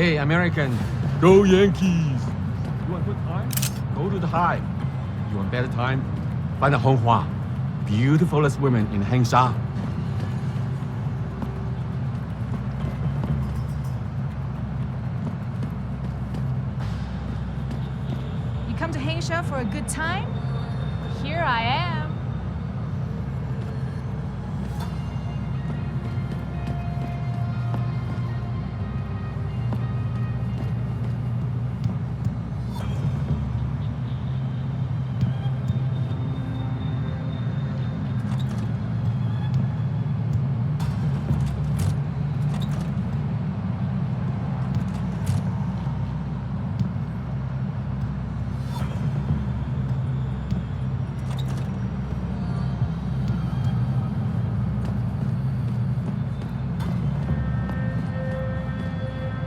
Hey, American, go Yankees! You want good time? Go to the high. You want better time? Find a Honghua, beautifulest women in Hengsha. You come to Hengsha for a good time? Here I am.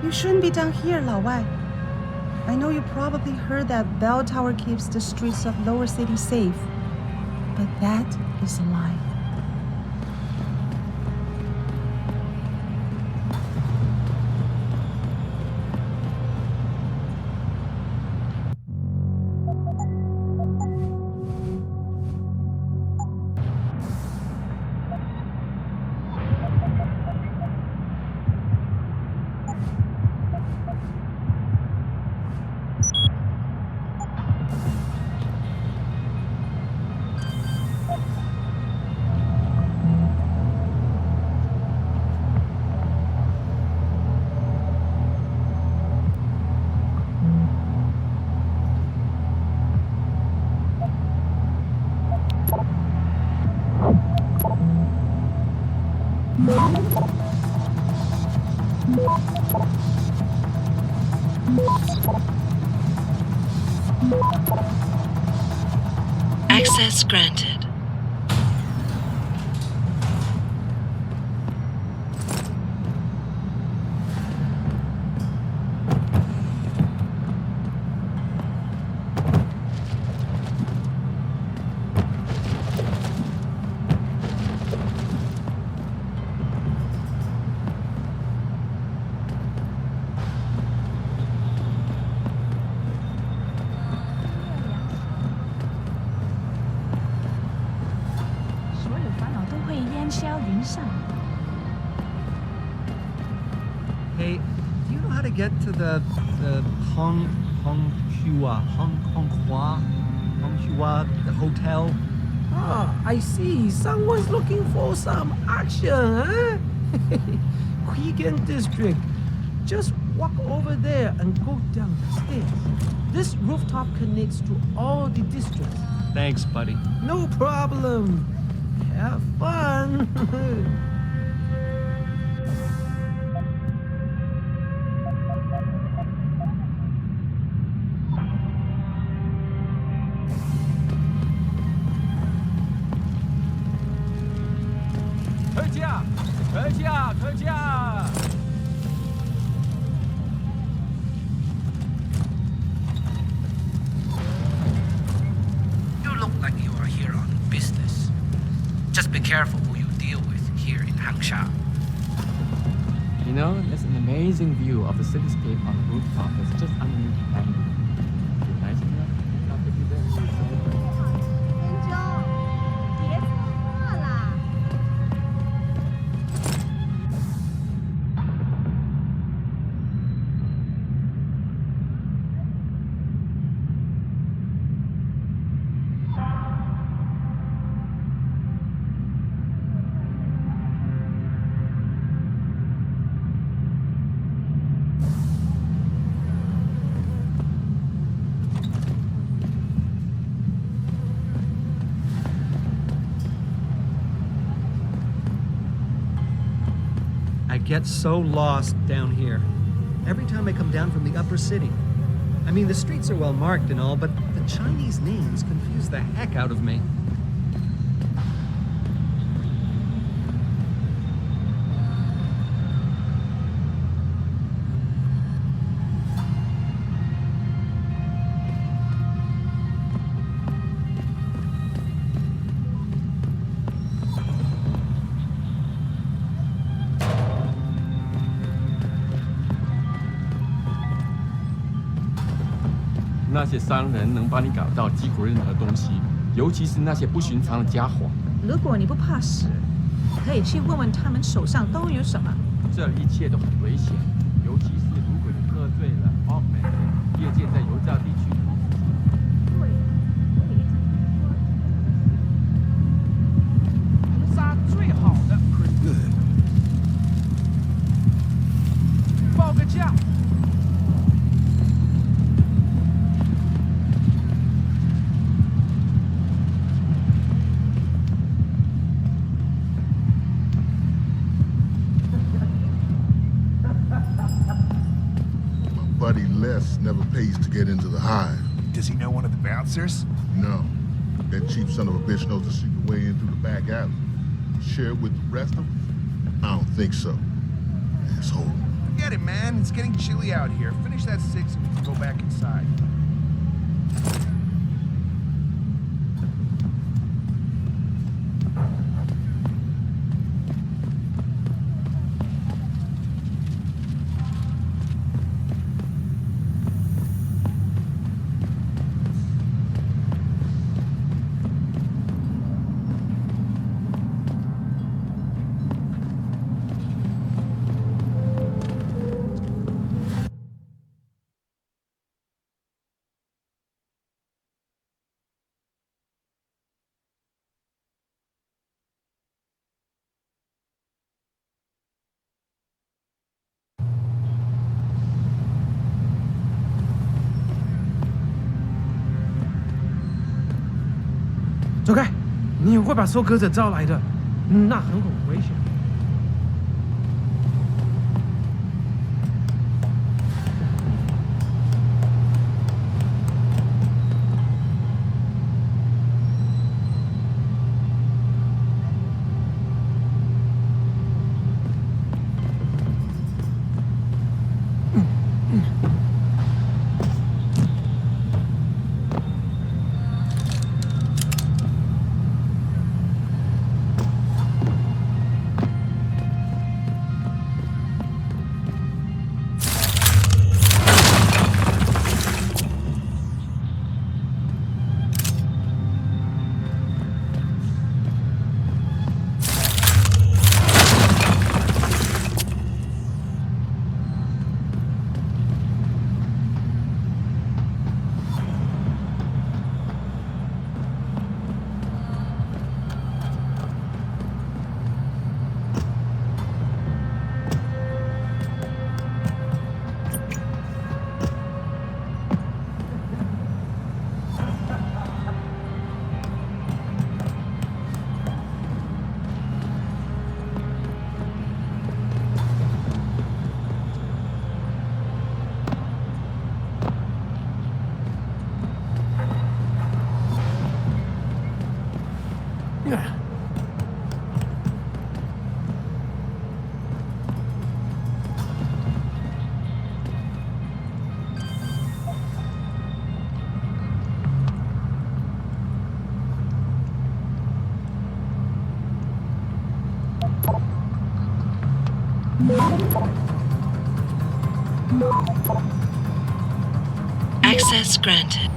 You shouldn't be down here, 老外. I know you probably heard that bell tower keeps the streets of lower city safe, but that is a lie. Access granted. Hey, do you know how to get to the Honghua hotel? Ah, I see. Someone's looking for some action, huh? Quigan District. Just walk over there and go down the stairs. This rooftop connects to all the districts. Thanks, buddy. No problem. Have fun. You look like you are here on business. Just be careful who you deal with here in Hangsha. You know, there's an amazing view of the cityscape on the rooftop. It's just underneath the angle. Nice enough? Rooftop with you there? I get so lost down here. Every time I come down from the upper city. I mean, the streets are well marked and all, but the Chinese names confuse the heck out of me. 那些商人能帮你搞到几乎任何东西，尤其是那些不寻常的家伙。如果你不怕死，可以去问问他们手上都有什么。这一切都很危险，尤其是如果你喝醉了。Hoffman 夜间在油炸地区。对，我也一直听说。红沙最好的 pretty good。报个价。Buddy Les never pays to get into the hive. Does he know one of the bouncers? No. That cheap son of a bitch knows the secret way in through the back alley. Share it with the rest of us? I don't think so. Asshole. Forget it, man. It's getting chilly out here. Finish that 6 and we can go back inside. 走开！你会把收割者招来的，那很危险。Access granted.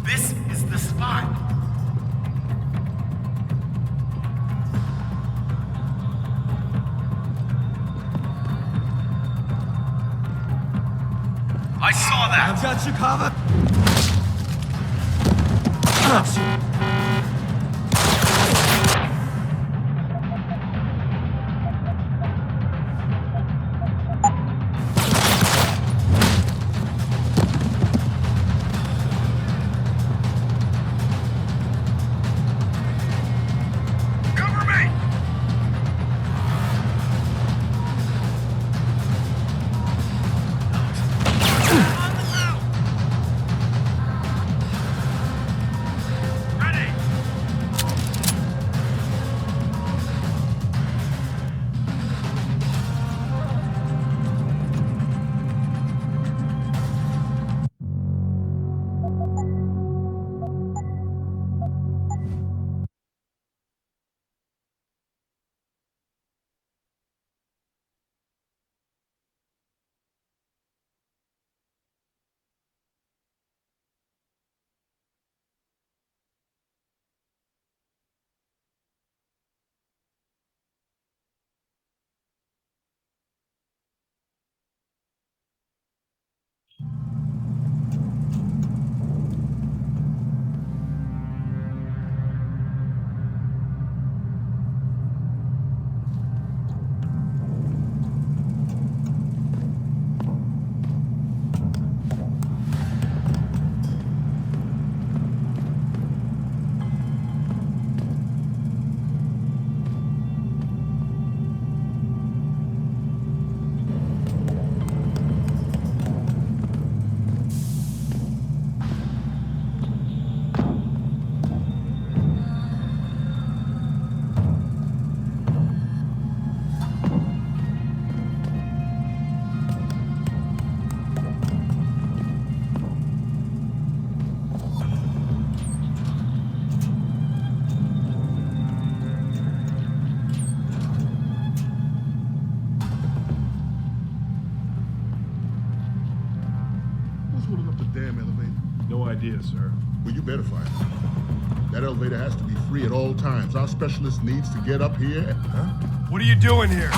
This is the spot. I saw that. I've got you covered. Cover me. the damn elevator? No idea, sir. Well, you better find out. That elevator has to be free at all times. Our specialist needs to get up here. Huh? What are you doing here?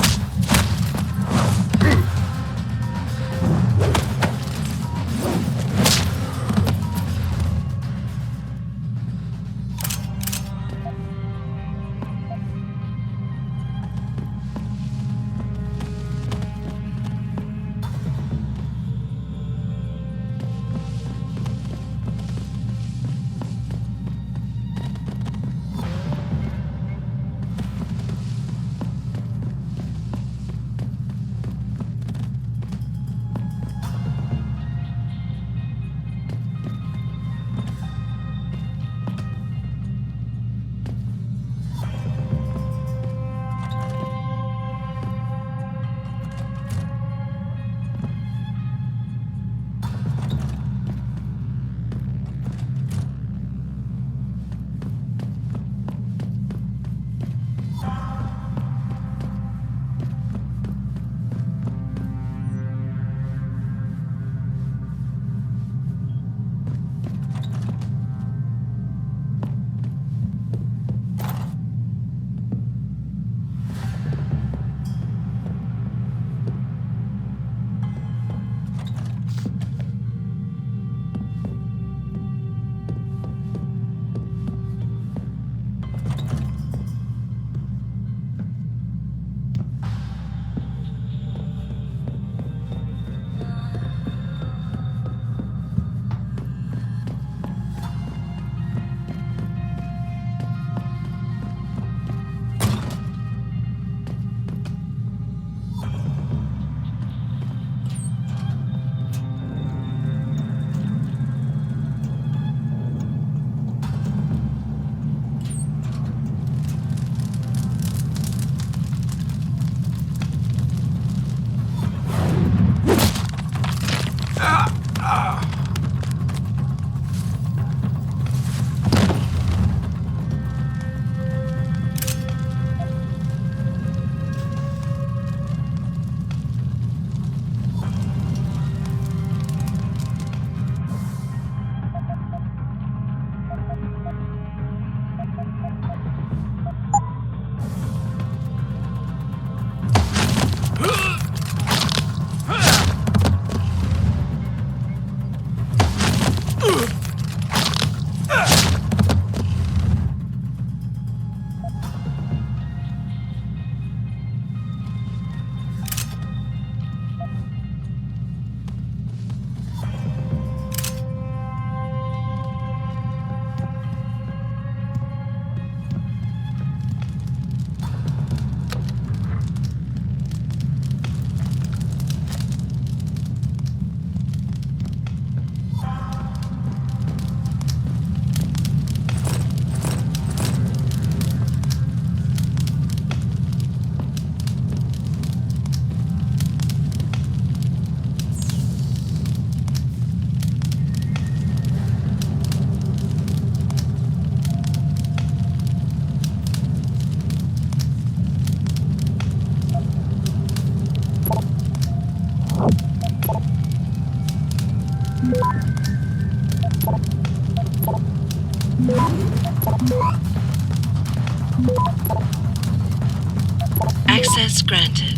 Access granted.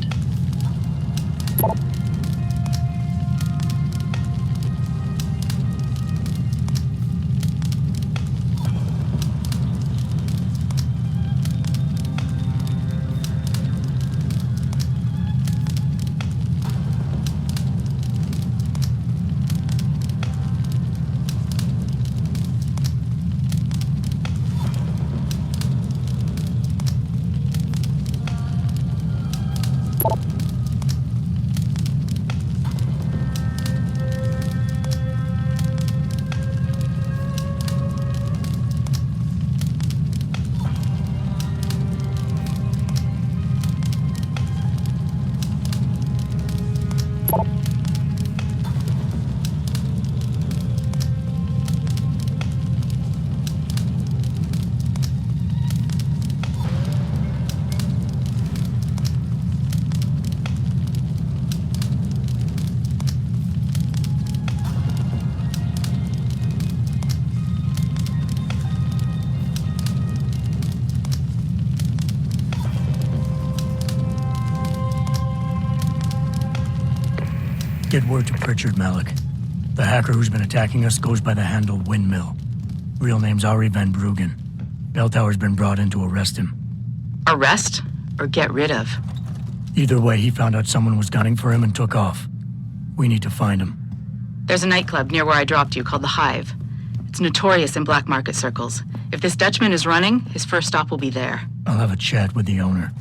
get word to Pritchard, Malik. The hacker who's been attacking us goes by the handle Windmill. Real name's Ari Van Bruggen. Bell Tower's been brought in to arrest him. Arrest? Or get rid of? Either way, he found out someone was gunning for him and took off. We need to find him. There's a nightclub near where I dropped you called The Hive. It's notorious in black market circles. If this Dutchman is running, his first stop will be there. I'll have a chat with the owner.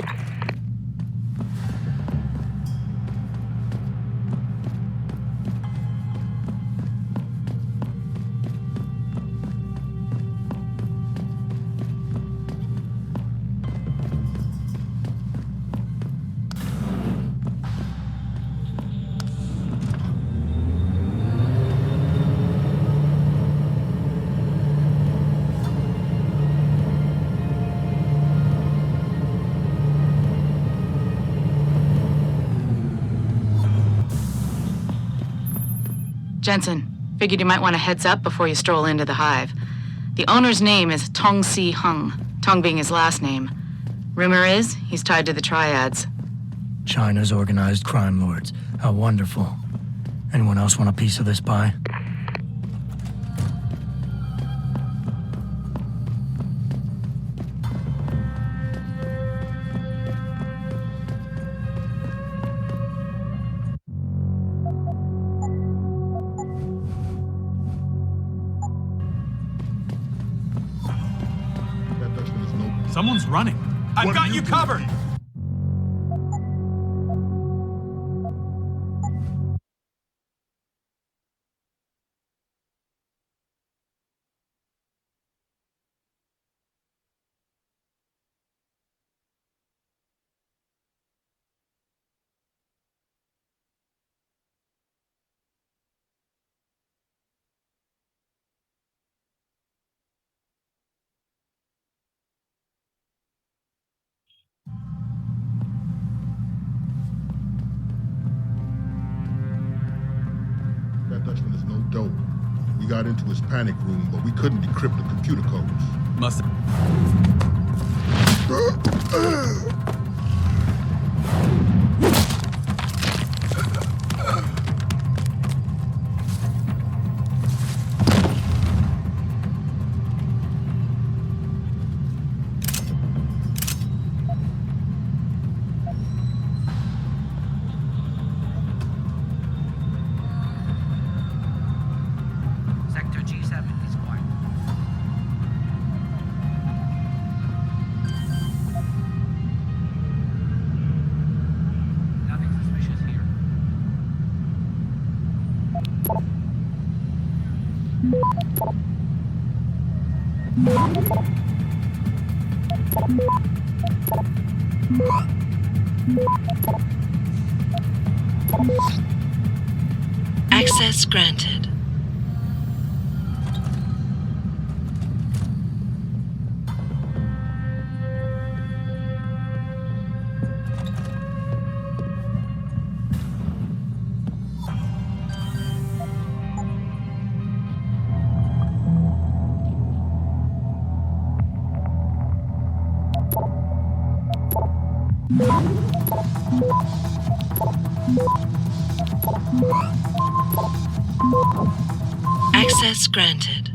Jensen, figured you might want a heads up before you stroll into the Hive. The owner's name is Tong Si Hung, Tong being his last name. Rumor is, he's tied to the Triads. China's organized crime lords. How wonderful. Anyone else want a piece of this pie? That Dutchman is no... Someone's running. I've got you covered. That Dutchman is no dope. We got into his panic room, but we couldn't decrypt the computer codes. Must Sector G7 is quiet. Nothing suspicious here. Access granted. Access granted.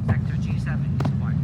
Sector G7 is quiet.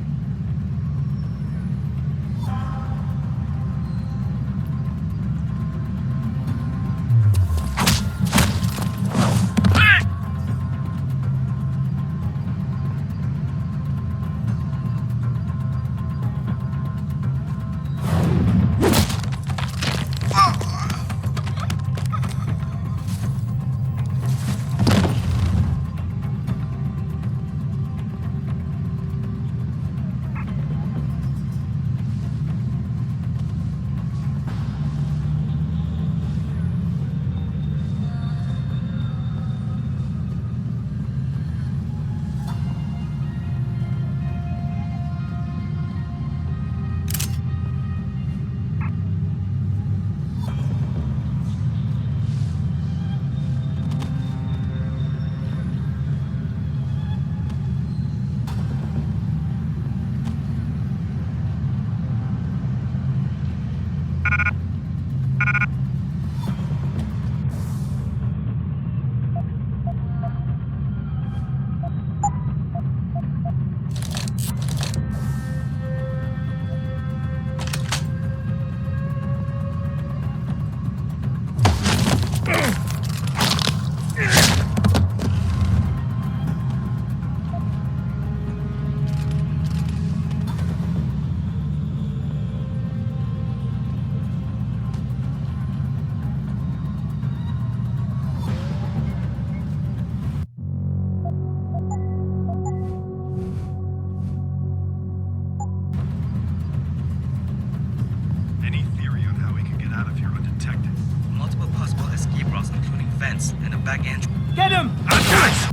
Any theory on how we can get out of here undetected? Multiple possible escape routes, including vents and a back entry. Get him! Guys!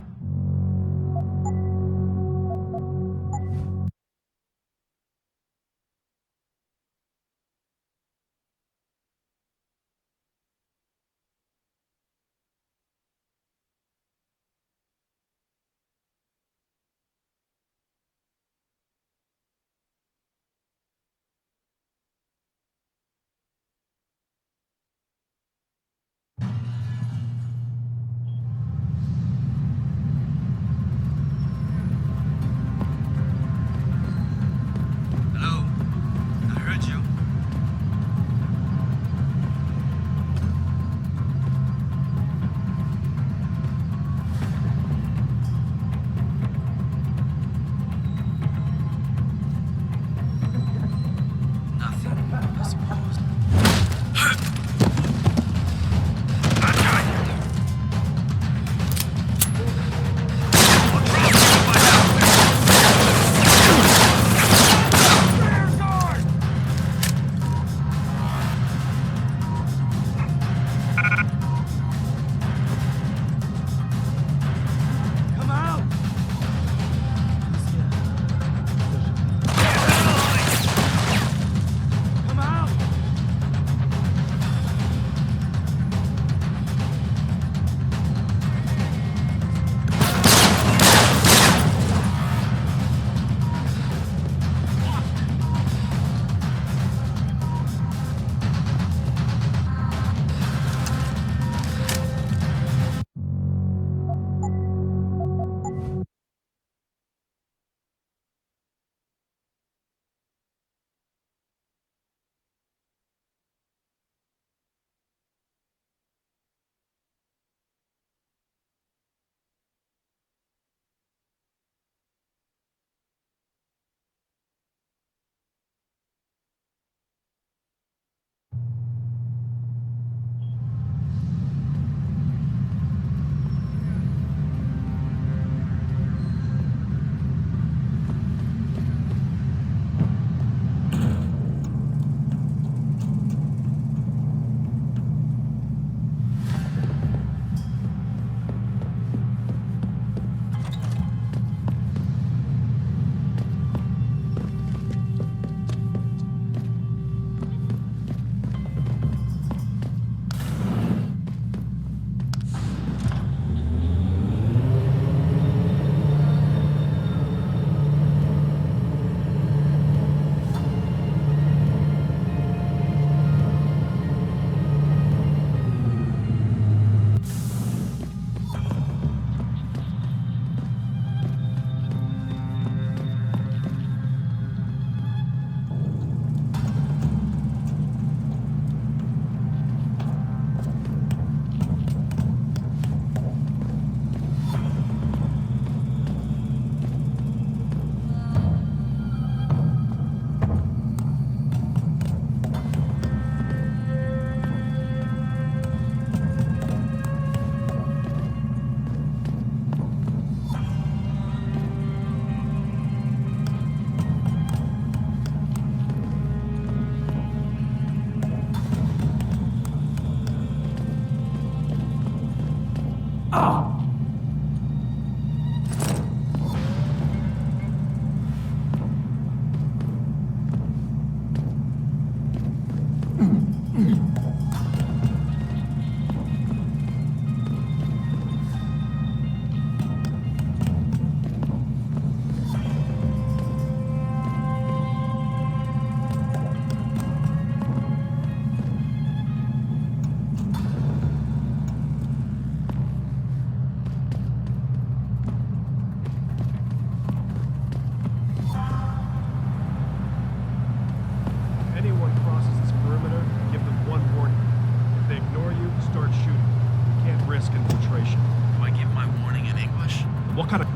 What kind of...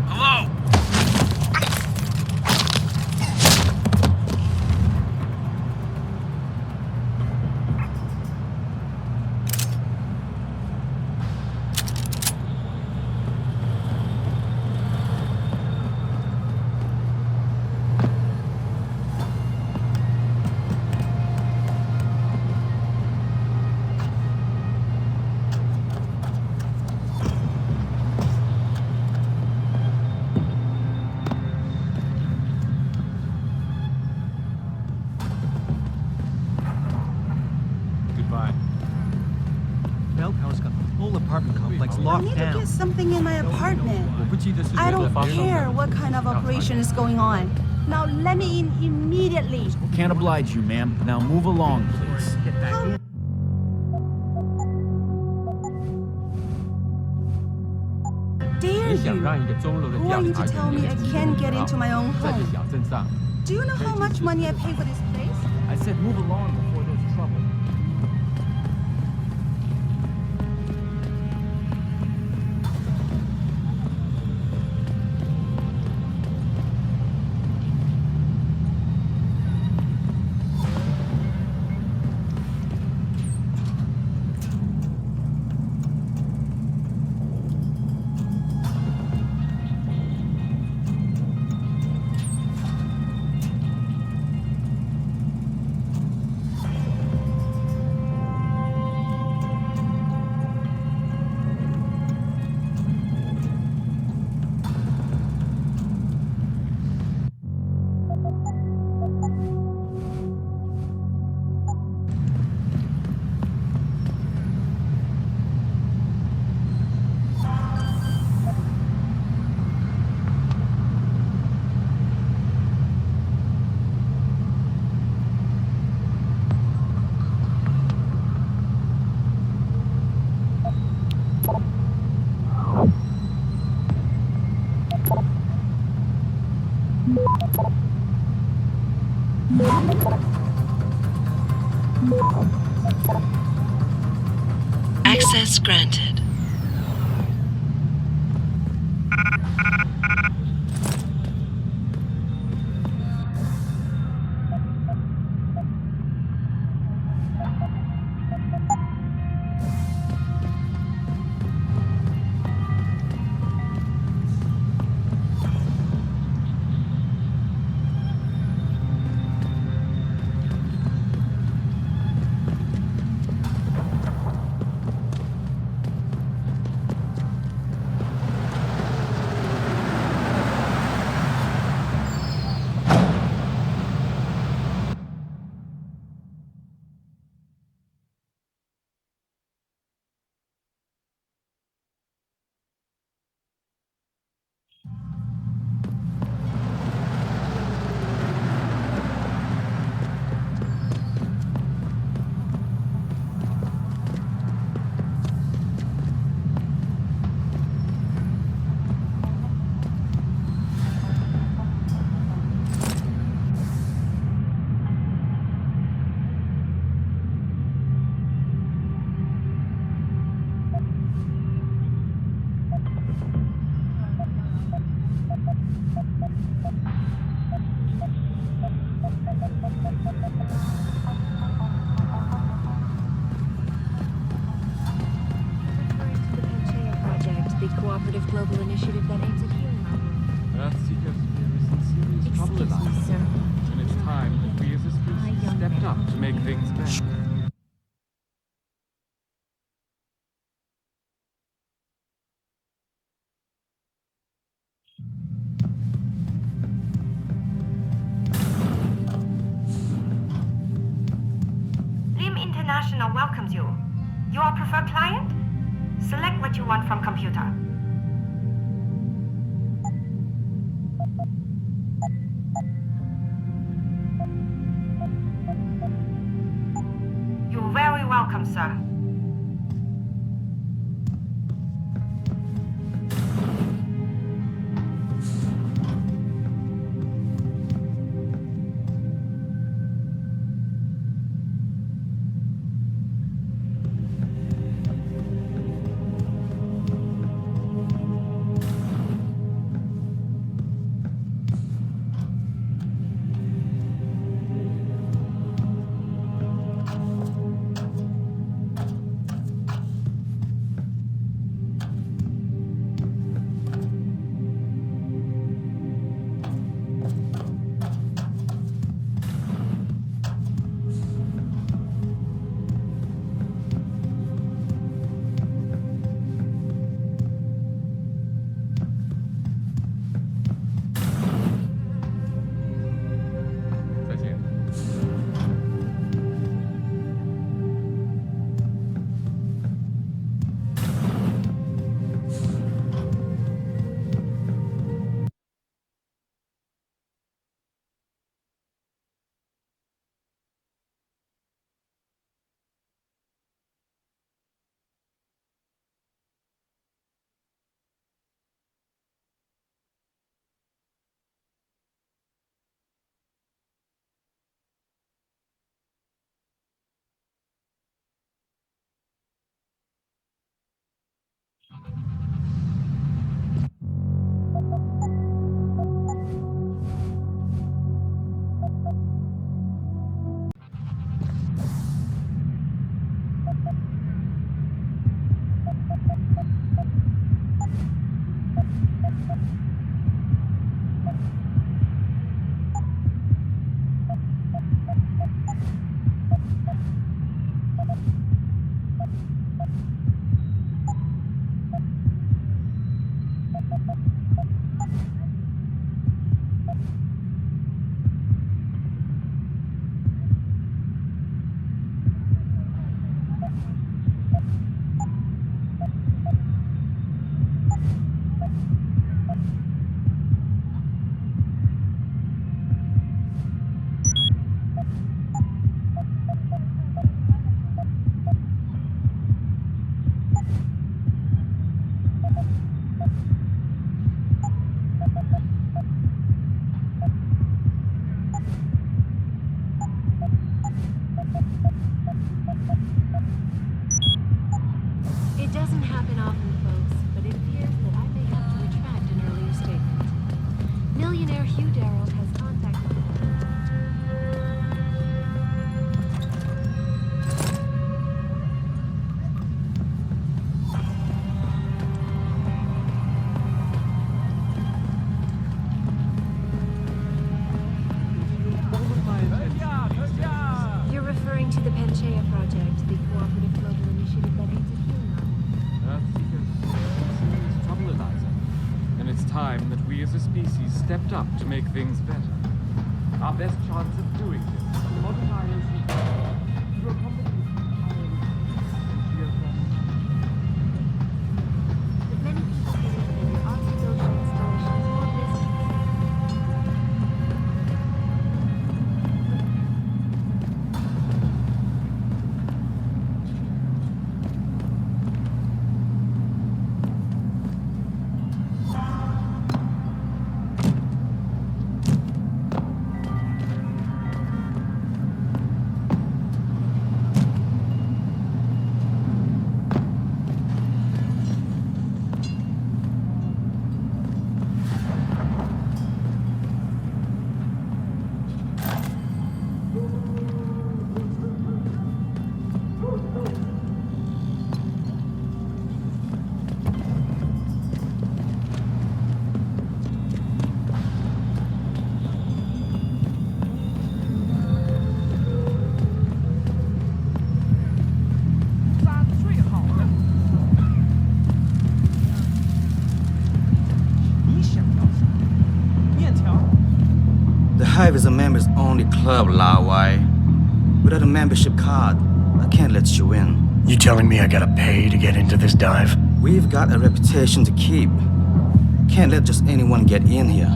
Hello? Goodbye. Bell Tower's got the whole apartment complex I locked need to down. get something in my apartment. I don't care what kind of operation is going on. Now let me in immediately. Can't oblige you, ma'am. Now move along, please. Get back in. Dare 你想 you? 让一个钟楼的 Who 调 are you 查 to 员 tell me I 连职 can't 都 get 不 into 到 my own 在这 home? 小镇上， Do you know how much money I pay for this place? I said move along before there's trouble. Access granted. The cooperative global initiative that aims at healing our world. Earth seekers are in serious trouble Excuse about me, it. sir. And it's time that we as a species stepped up to make things better. Lim International welcomes you. You are preferred client? Select what you want from computer. You're very welcome, sir. doesn't happen often, folks, but it appears that I may have to retract an earlier statement. Millionaire Hugh Darrow has contacted me. You're referring to the Panchaea Project, the cooperative global initiative that aims at healing our Earth seekers seems trouble Eliza. And it's time that we as a species stepped up to make things better. Our best chance of doing this is to modify ocean to accommodate islands and geothermal. But many people believe that the Arctic Ocean exploration is more business. The Hive is a members-only club, Lao Wai. Without a membership card, I can't let you in. You telling me I gotta pay to get into this dive? We've got a reputation to keep. Can't let just anyone get in here.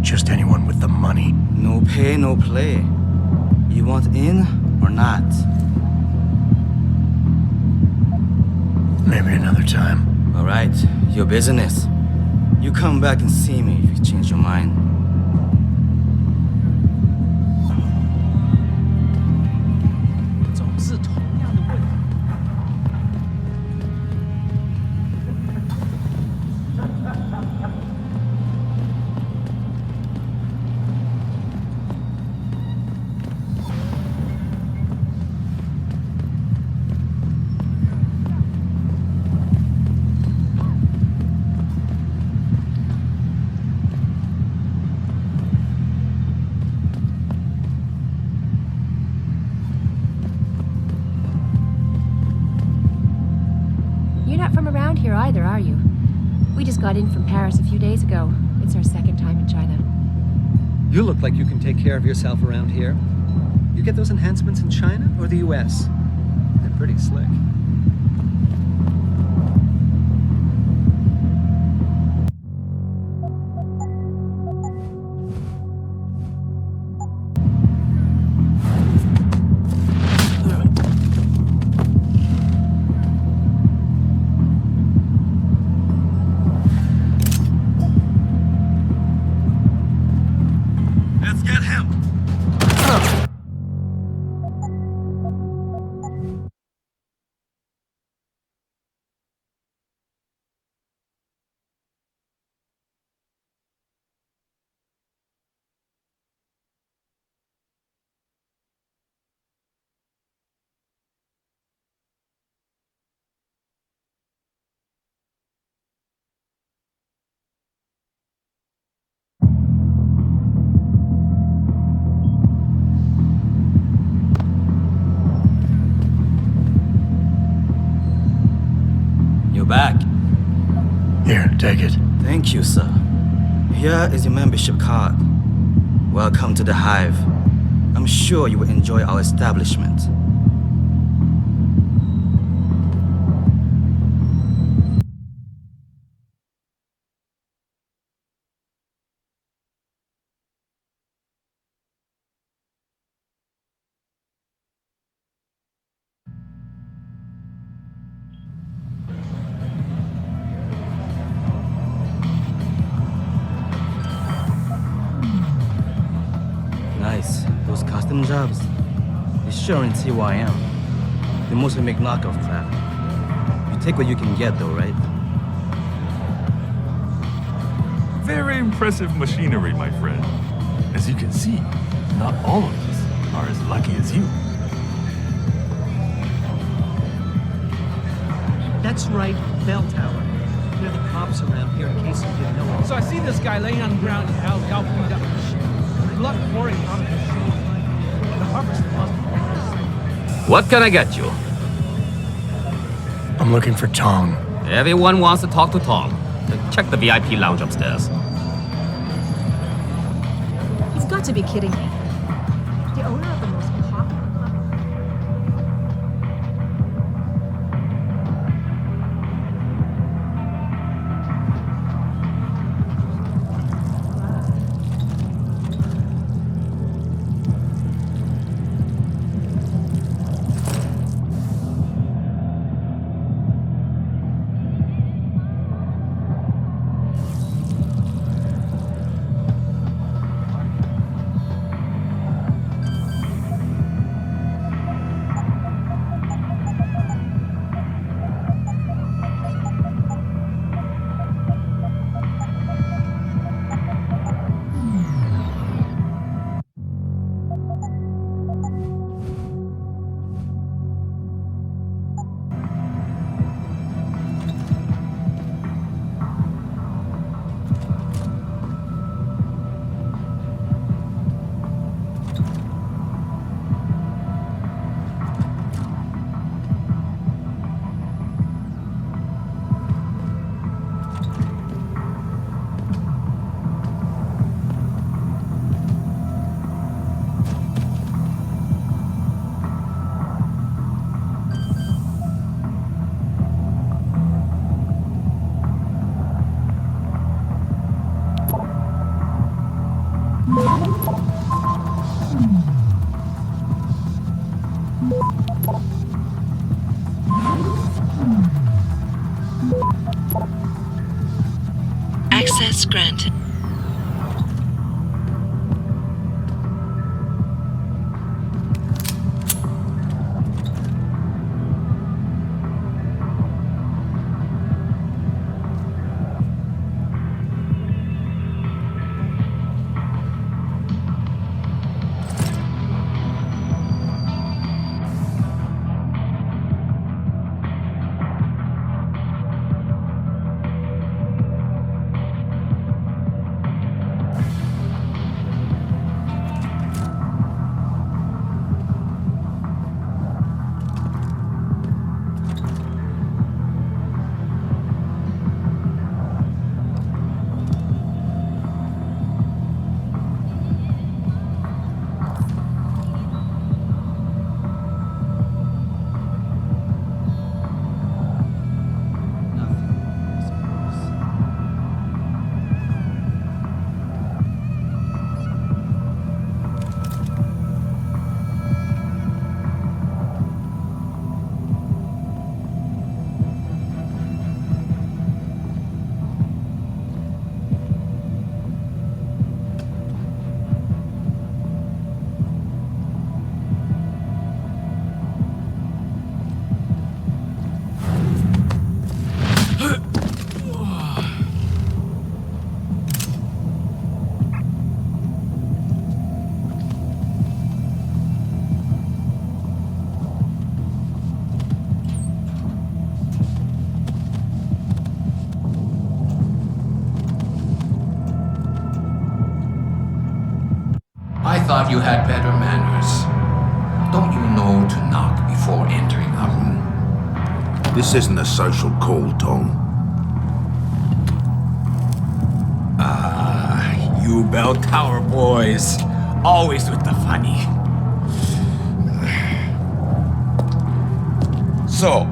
Just anyone with the money? No pay, no play. You want in or not? Maybe another time. All right, your business. You come back and see me if you change your mind. You're not from around here either, are you? We just got in from Paris a few days ago. It's our second time in China. You look like you can take care of yourself around here. You get those enhancements in China or the US? They're pretty slick. Let's get him! You're back. Here, take it. Thank you, sir. Here is your membership card. Welcome to the Hive. I'm sure you will enjoy our establishment. Nice. Those custom jobs. They sure ain't who I am. They mostly make knockoff crap. You Take what you can get, though, right? Very impressive machinery, my friend. As you can see, not all of us are as lucky as you. That's right, bell tower. There are the cops around here in case you didn't know. So I see this guy laying on the ground all beat up and shit. Blood pouring out of his shoes. The harvester must be. What can I get you? I'm looking for Tong. Everyone wants to talk to Tom. Check the VIP lounge upstairs. You've got to be kidding me. The owner of the most popular club. Access granted. I thought you had better manners. Don't you know to knock before entering a room? This isn't a social call, Tom. You bell tower boys. Always with the funny. So,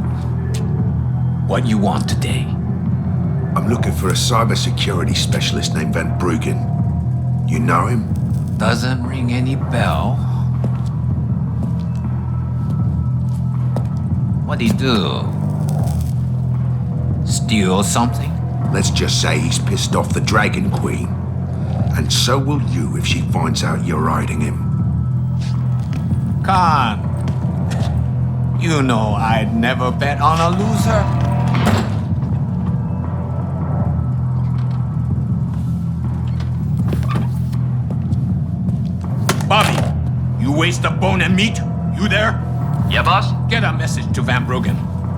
what you want today? I'm looking for a cybersecurity specialist named Van Bruggen. You know him? Doesn't ring any bell. What'd he do? Steal something? Let's just say he's pissed off the Dragon Queen. And so will you if she finds out you're hiding him. Khan, you know I'd never bet on a loser. waste of bone and meat? You there? Yeah, boss? Get a message to Van Bruggen.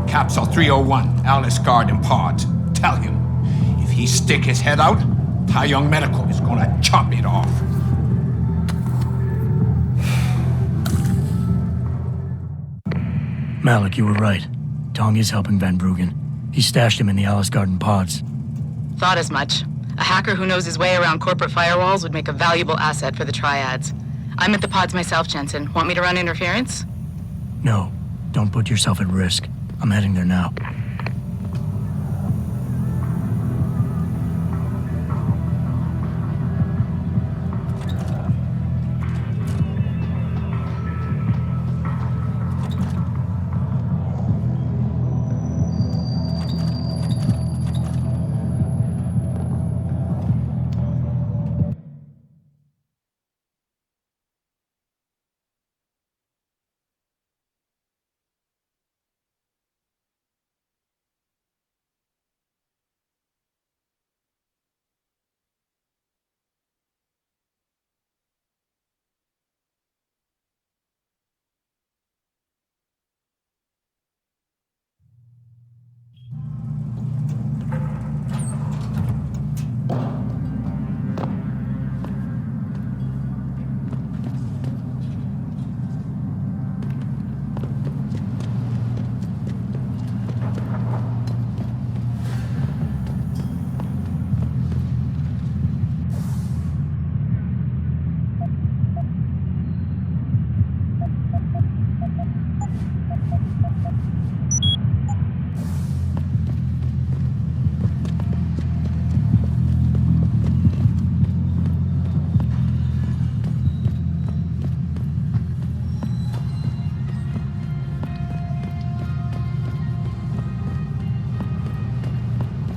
Capsule 301, Alice Guard and Pods. Tell him, if he stick his head out, Tai Young Medical is gonna chop it off. Malik, you were right. Tong is helping Van Bruggen. He stashed him in the Alice Garden pods. Thought as much. A hacker who knows his way around corporate firewalls would make a valuable asset for the triads. I'm at the pods myself, Jensen. Want me to run interference? No, don't put yourself at risk. I'm heading there now.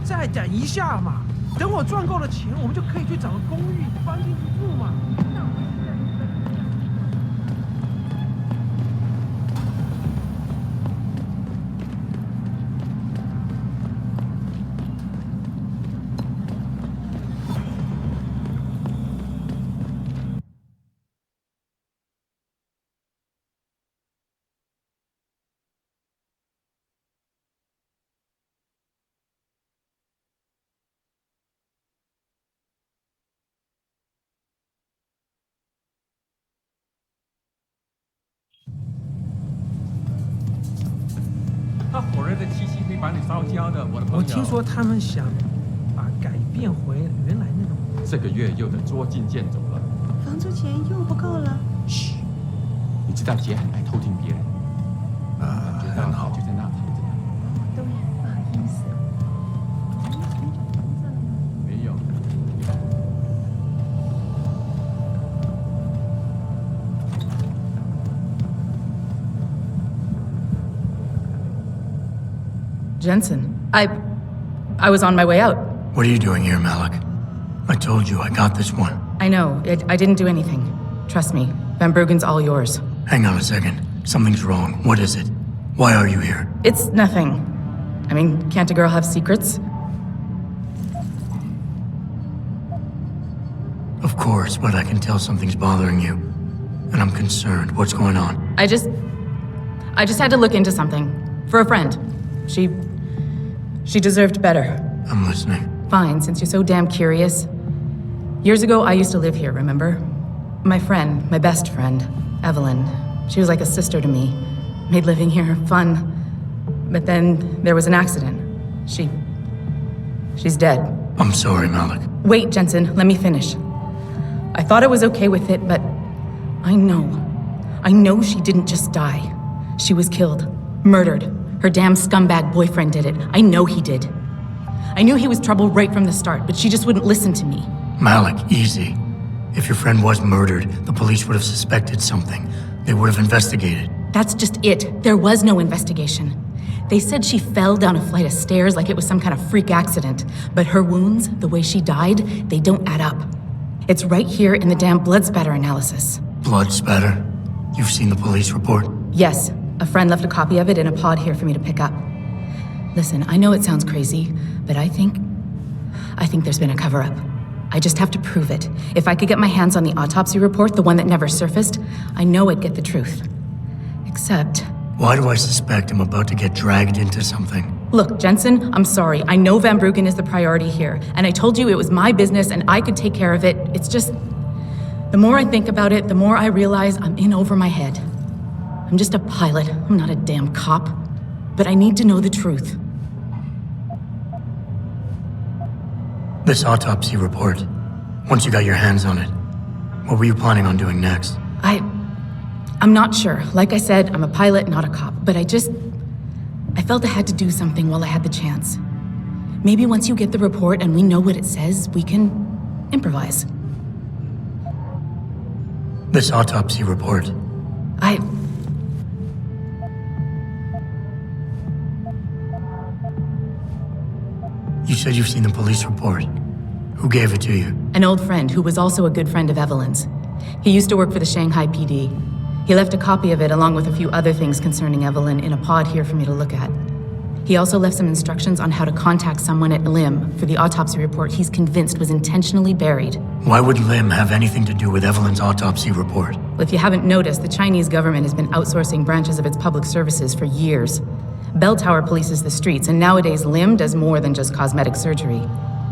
再等一下嘛，等我赚够了钱，我们就可以去找个公寓搬进去住嘛。那火热的气息会把你烧焦的，我的朋友。我听说他们想把改变回原来那种。这个月又得捉襟见肘了。房租钱又不够了。嘘，你知道姐很爱偷听别人。知道他就在那躺着。都不好意思。没有。Jensen, I was on my way out. What are you doing here, Malik? I told you I got this one. I know. I didn't do anything. Trust me. Van Bruggen's all yours. Hang on a second. Something's wrong. What is it? Why are you here? It's nothing. I mean, can't a girl have secrets? Of course, but I can tell something's bothering you. And I'm concerned. What's going on? I just had to look into something. For a friend. She deserved better. I'm listening. Fine, since you're so damn curious. Years ago, I used to live here, remember? My friend, my best friend, Evelyn. She was like a sister to me. Made living here fun. But then there was an accident. She's dead. I'm sorry, Malik. Wait, Jensen, let me finish. I thought I was okay with it, but I know she didn't just die. She was killed. Murdered. Her damn scumbag boyfriend did it. I know he did. I knew he was trouble right from the start, but she just wouldn't listen to me. Malik, easy. If your friend was murdered, the police would have suspected something. They would have investigated. That's just it. There was no investigation. They said she fell down a flight of stairs like it was some kind of freak accident. But her wounds, the way she died, they don't add up. It's right here in the damn blood spatter analysis. Blood spatter? You've seen the police report? Yes. A friend left a copy of it in a pod here for me to pick up. Listen, I know it sounds crazy, but I think there's been a cover-up. I just have to prove it. If I could get my hands on the autopsy report, the one that never surfaced, I know I'd get the truth. Except... Why do I suspect I'm about to get dragged into something? Look, Jensen, I'm sorry. I know Van Bruggen is the priority here, and I told you it was my business and I could take care of it. It's just... The more I think about it, the more I realize I'm in over my head. I'm just a pilot. I'm not a damn cop. But I need to know the truth. This autopsy report, once you got your hands on it, what were you planning on doing next? I'm not sure. Like I said, I'm a pilot, not a cop. But I felt I had to do something while I had the chance. Maybe once you get the report and we know what it says, we can improvise. This autopsy report. You said you've seen the police report. Who gave it to you? An old friend who was also a good friend of Evelyn's. He used to work for the Shanghai PD. He left a copy of it along with a few other things concerning Evelyn in a pod here for me to look at. He also left some instructions on how to contact someone at LIM for the autopsy report he's convinced was intentionally buried. Why would LIM have anything to do with Evelyn's autopsy report? Well, if you haven't noticed, the Chinese government has been outsourcing branches of its public services for years. Bell Tower polices the streets, and nowadays LIM does more than just cosmetic surgery.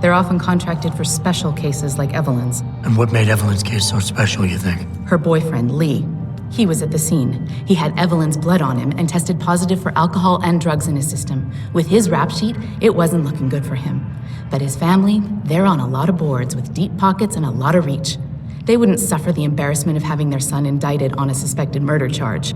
They're often contracted for special cases like Evelyn's. And what made Evelyn's case so special, you think? Her boyfriend, Lee. He was at the scene. He had Evelyn's blood on him and tested positive for alcohol and drugs in his system. With his rap sheet, it wasn't looking good for him. But his family, they're on a lot of boards with deep pockets and a lot of reach. They wouldn't suffer the embarrassment of having their son indicted on a suspected murder charge.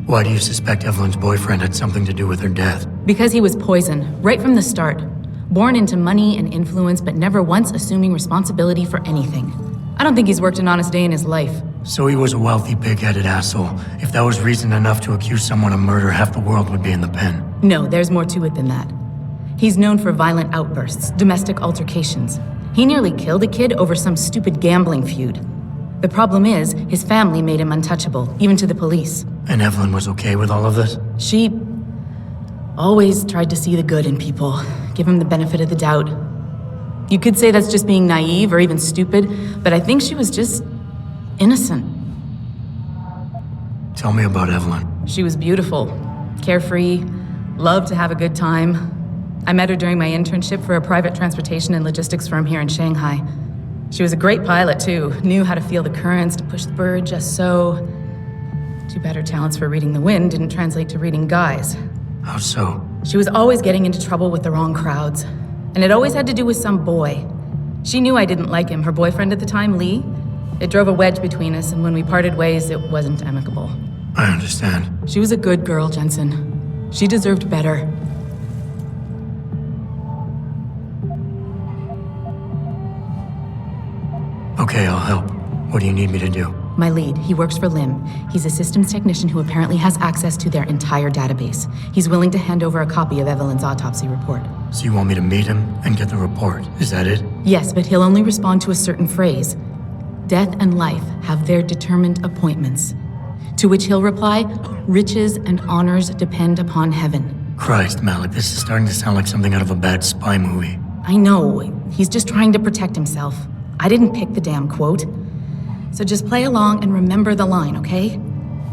Why do you suspect Evelyn's boyfriend had something to do with her death? Because he was poison, right from the start. Born into money and influence, but never once assuming responsibility for anything. I don't think he's worked an honest day in his life. So he was a wealthy, pig-headed asshole. If that was reason enough to accuse someone of murder, half the world would be in the pen. No, there's more to it than that. He's known for violent outbursts, domestic altercations. He nearly killed a kid over some stupid gambling feud. The problem is, his family made him untouchable, even to the police. And Evelyn was okay with all of this? She always tried to see the good in people, give him the benefit of the doubt. You could say that's just being naive or even stupid, but I think she was just innocent. Tell me about Evelyn. She was beautiful, carefree, loved to have a good time. I met her during my internship for a private transportation and logistics firm here in Shanghai. She was a great pilot, too. Knew how to feel the currents, to push the bird just so. Too bad her talents for reading the wind didn't translate to reading guys. How so? She was always getting into trouble with the wrong crowds. And it always had to do with some boy. She knew I didn't like him. Her boyfriend at the time, Lee. It drove a wedge between us, and when we parted ways, it wasn't amicable. I understand. She was a good girl, Jensen. She deserved better. Okay, I'll help. What do you need me to do? My lead, he works for LIM. He's a systems technician who apparently has access to their entire database. He's willing to hand over a copy of Evelyn's autopsy report. So you want me to meet him and get the report, is that it? Yes, but he'll only respond to a certain phrase. Death and life have their determined appointments. To which he'll reply, riches and honors depend upon heaven. Christ, Malik, this is starting to sound like something out of a bad spy movie. I know, he's just trying to protect himself. I didn't pick the damn quote. So just play along and remember the line, okay?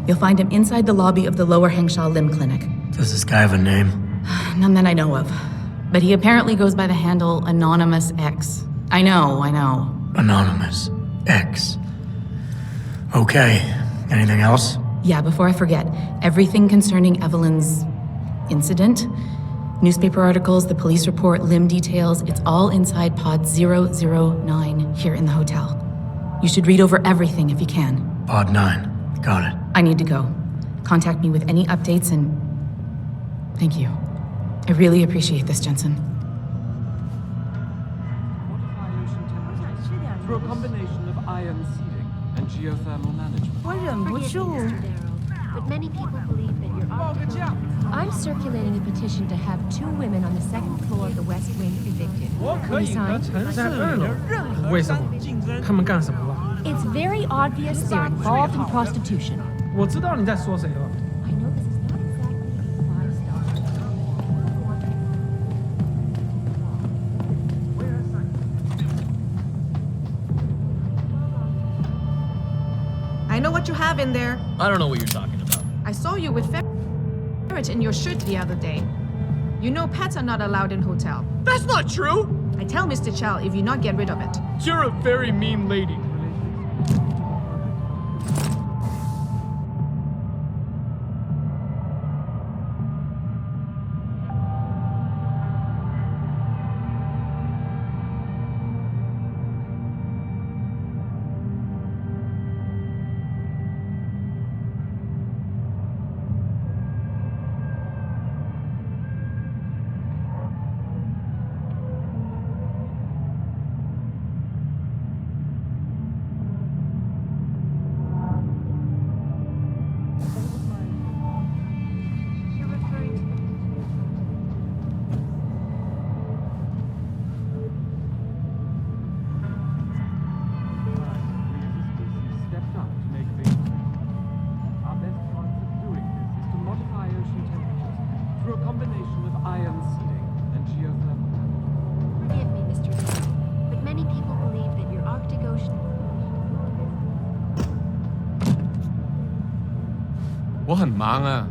You'll find him inside the lobby of the Lower Hengsha Limb Clinic. Does this guy have a name? None that I know of. But he apparently goes by the handle Anonymous X. I know. Anonymous X. Okay. Anything else? Yeah, before I forget, everything concerning Evelyn's incident, newspaper articles, the police report, limb details, it's all inside pod 009 here in the hotel. You should read over everything if you can. Pod 9. Got it. I need to go. Contact me with any updates and... Thank you. I really appreciate this, Jensen. Through a combination of iron seeding and geothermal management. But many people believe that your article... I'm circulating a petition to have 2 women on the 2nd floor of the West Wing evicted. Will you sign? 为什么？他们干什么了？ It's very obvious they're involved in prostitution. 我知道你在说谁了。 I know this is not exactly a 5-star. what you have in there. I don't know what you're talking about. I saw you with ferret in your shirt the other day. You know pets are not allowed in hotel. That's not true! I tell Mr. Chow if you not get rid of it. You're a very mean lady. Forgive me, Mr. Darrow, but many people believe that your Arctic Ocean... 我很忙啊。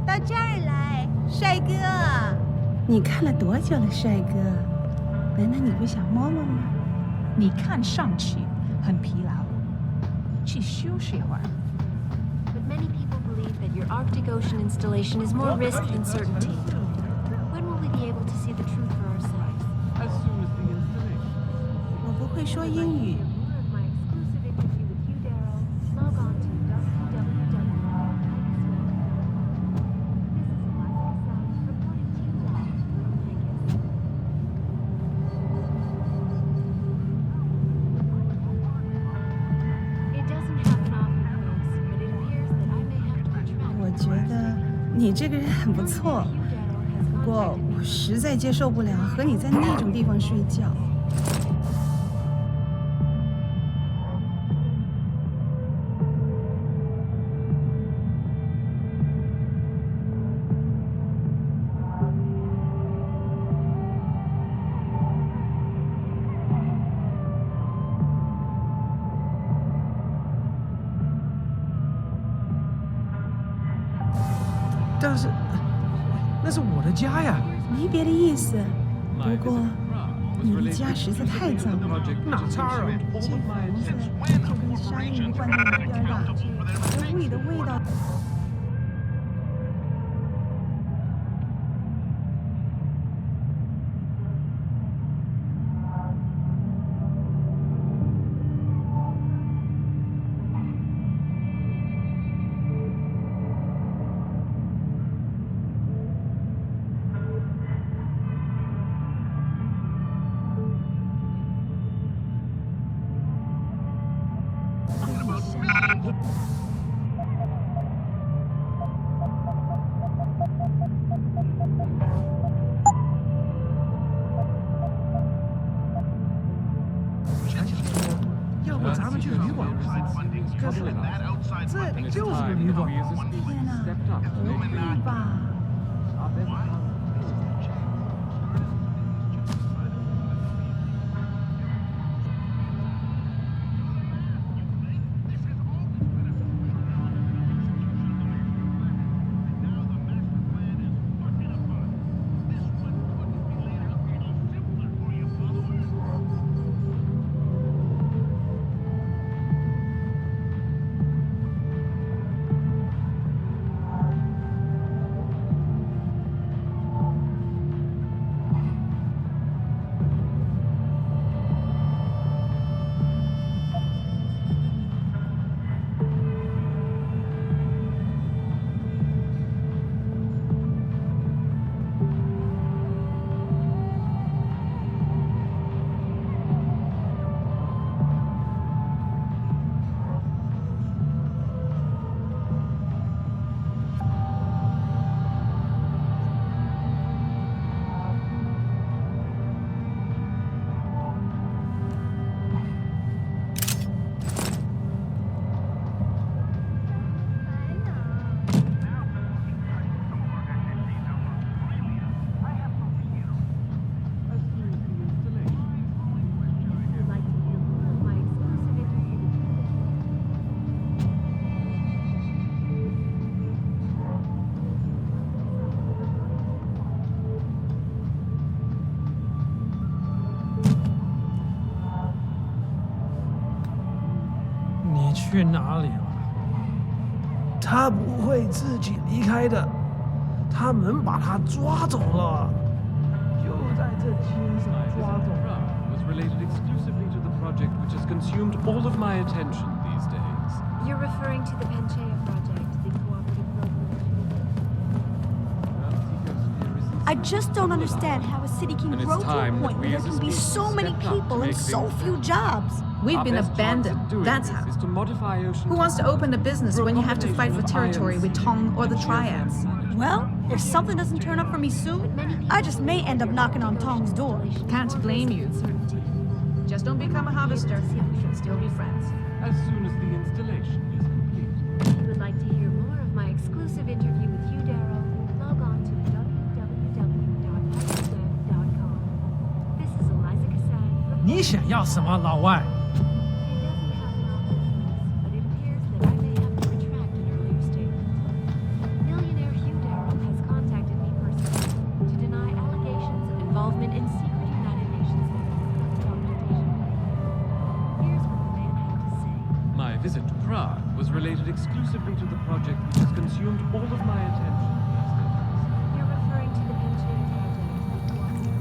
到这儿来，帅哥。你看了多久了，帅哥？难道你不想摸摸吗？你看上去很疲劳，去休息会儿。 But many people believe that your Arctic Ocean installation is more risk than certainty. When will we be able to see the truth for ourselves? As soon as the installation. 我不会说英语。 My exclusive interview with you, Darrow. Log on to www. It doesn't happen often, folks, but it appears that I may have to retract. 我觉得你这个人很不错，不过我实在接受不了和你在那种地方睡觉。但是，那是我的家呀！没别的意思，不过你的家实在太脏了，哪差啊？金黄色就跟鲨鱼灌在你边上，连屋里的味道。要不咱们去旅馆看？可是这就是个旅馆。天哪，不会吧？你去哪里了？他不会自己离开的，他们把他抓走了，就在这街上抓走了。 Was related exclusively to the project which has consumed all of my attention these days. You're referring to the Panchea project, the cooperative program. I just don't understand how a city can And it's grow to a time that point we where as there a can be species so many stepped up to people and make so things few better. jobs. We've Our been best chance abandoned. of doing That's this how. is to modify ocean Who wants to open a business through a when you have to fight for combination of territory with ions, Tong or the Triads? Well, if something doesn't turn up for me soon, I just may end up knocking on Tong's door. Can't blame you. Just don't become a harvester. We can still be friends. As soon as the installation is complete. If you would like to hear more of my exclusive interview with Hugh Darrow, log on to www.hughdad.com. This is Eliza Cassan. 你想要什么，老外？ But it appears that I may have to retract an earlier statement. Millionaire Hugh Darrow has contacted me personally to deny allegations of involvement in secret United Nations documentation. Here's what the man had to say. My visit to Prague was related exclusively to the project which has consumed all of my attention these days. You're referring to the Panchea project, the cooperative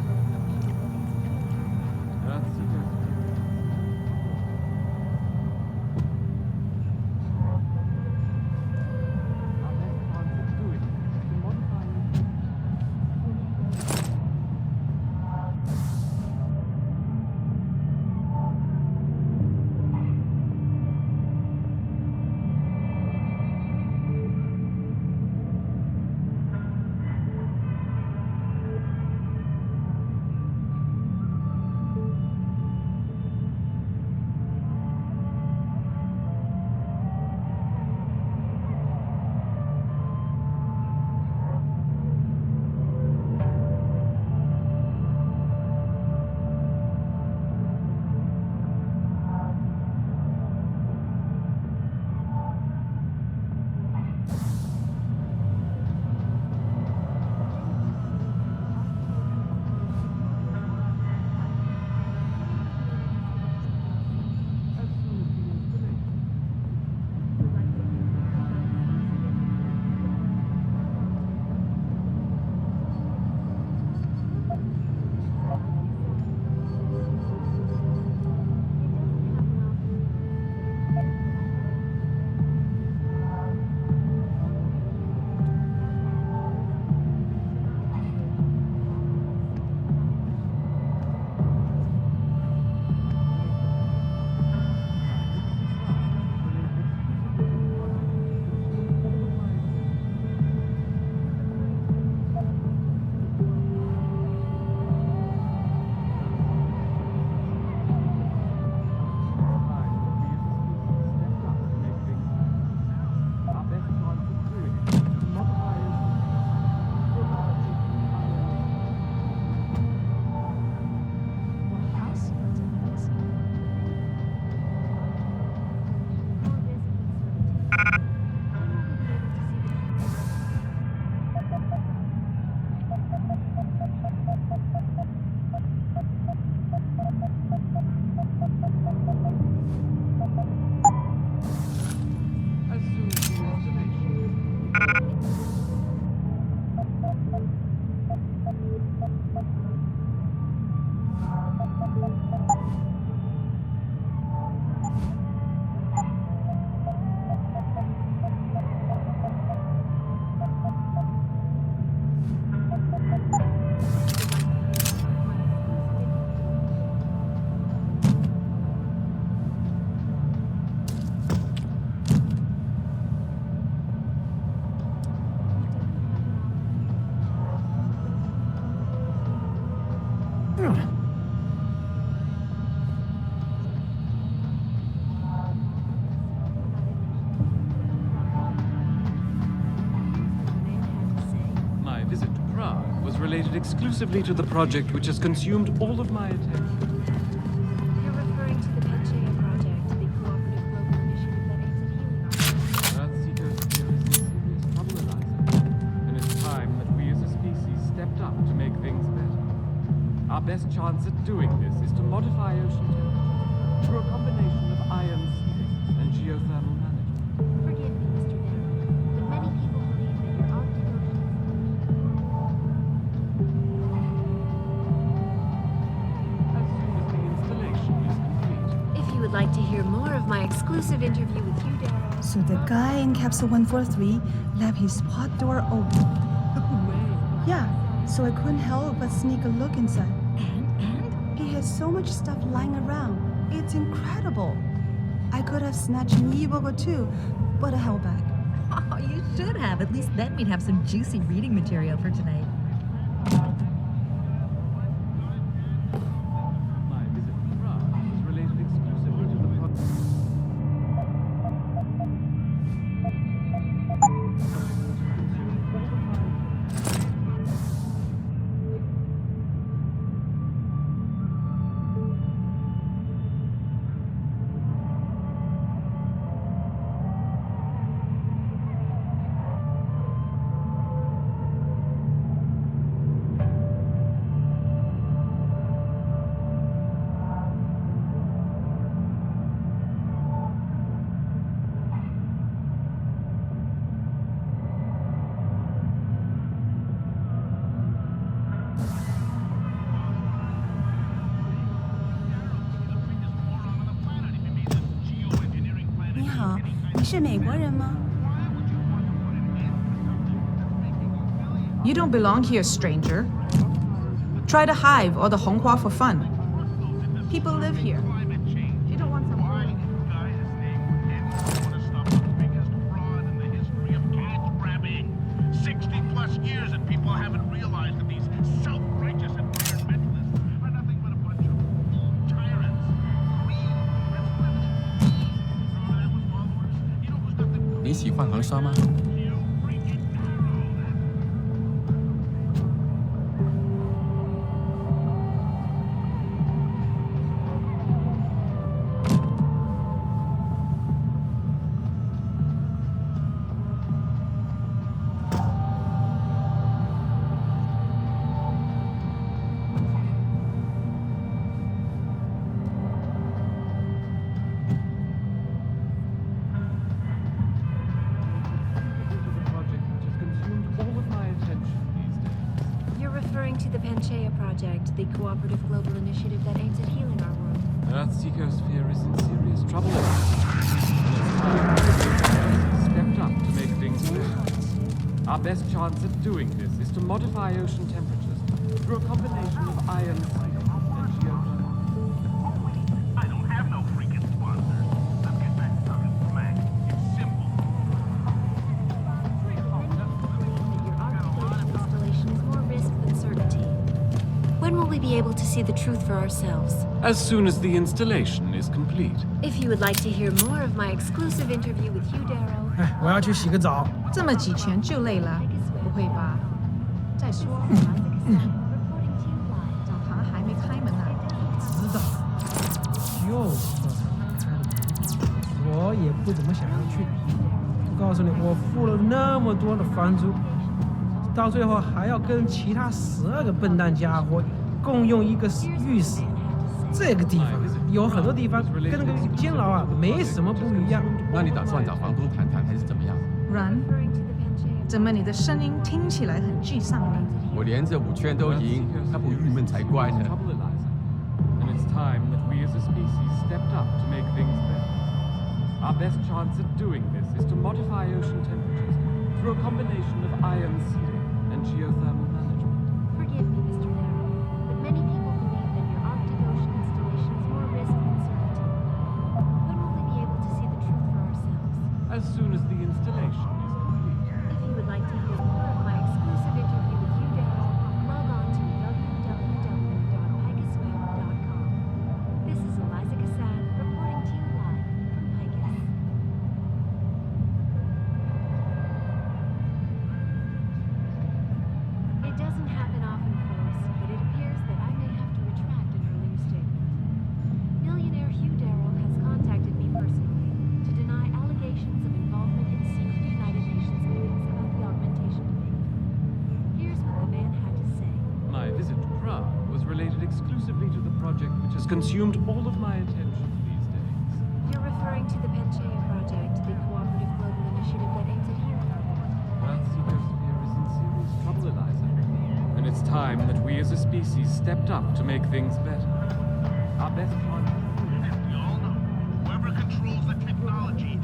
was related exclusively to the project which has consumed all of my attention. You're referring to the Pangaea Project, the cooperative global initiative that aims at healing our... Earthseekers fear is in serious trouble, Eliza. And it's time that we as a species stepped up to make things better. Our best chance at doing this is to modify ocean temperatures through a combination of ion seeding and geothermal management. Forgive me, Mr. Darrow, but many people believe that your Arctic Ocean If you would like to hear more of my exclusive interview with you, Darrow... So the guy in capsule 143 left his pod door open. Yeah, so I couldn't help but sneak a look inside. And? He has so much stuff lying around. It's incredible. I could have snatched an ebook or two, but I held back. Oh, you should have. At least then we'd have some juicy reading material for tonight. My visit to Prague was related exclusively to the project. You don't belong here, stranger. Try the Hive or the Honghua for fun. People live here. You don't want some... 60-plus years and people haven't realized that these self-righteous environmentalists are nothing but a bunch of tyrants. Greed, that's 你喜欢航沙吗？ To the Pangaea Project, the cooperative global initiative that aims at healing our world. Earthseekers fear is in serious trouble. And it's time that we stepped up to make things better. Our best chance at doing this is to modify ocean temperatures through a combination of ion seeding and geothermal. I don't have no freaking sponsors. Let's get back to talking smack. It's simple. Your Arctic Ocean installation is more risk than certainty. When will we be able to see the truth for ourselves? As soon as the installation is complete. If you would like to hear more of my exclusive interview with you, Darrow... 哎，我要去洗个澡。这么几拳就累了，不会吧？再说，澡堂还没开门呢。知道，就是说开门，我也不怎么想要去。我告诉你，我付了那么多的房租，到最后还要跟其他12个笨蛋家伙共用一个浴室。这个地方有很多地方跟那个监牢啊没什么不一样。那你打算找房东谈谈，还是怎么样？然，怎么你的声音听起来很沮丧呢？我连着5圈都赢，他不郁闷才怪呢。 And it's time that we as a species stepped up to make things better. Our best chance at doing this is to modify ocean temperatures through a combination of ion seeding and geothermal management. Forgive me, Mr. Darrow, but many people believe that your Arctic Ocean installation is more risk than certainty. When will we be able to see the truth for ourselves? As soon as the installation is complete. If you would like to hear more of my exclusive interview with you, Darrow, log on to www.pegasusweb.com. This is Eliza Cassan reporting to you live from Pegasus. It doesn't happen exclusively to the project which has consumed all of my attention these days. You're referring to the Panchaea Project, the cooperative global initiative that aims at healing everyone. Earth's ecosphere is in serious trouble, Eliza. And it's time that we as a species stepped up to make things better. Our best chance. As we all know, whoever controls the technology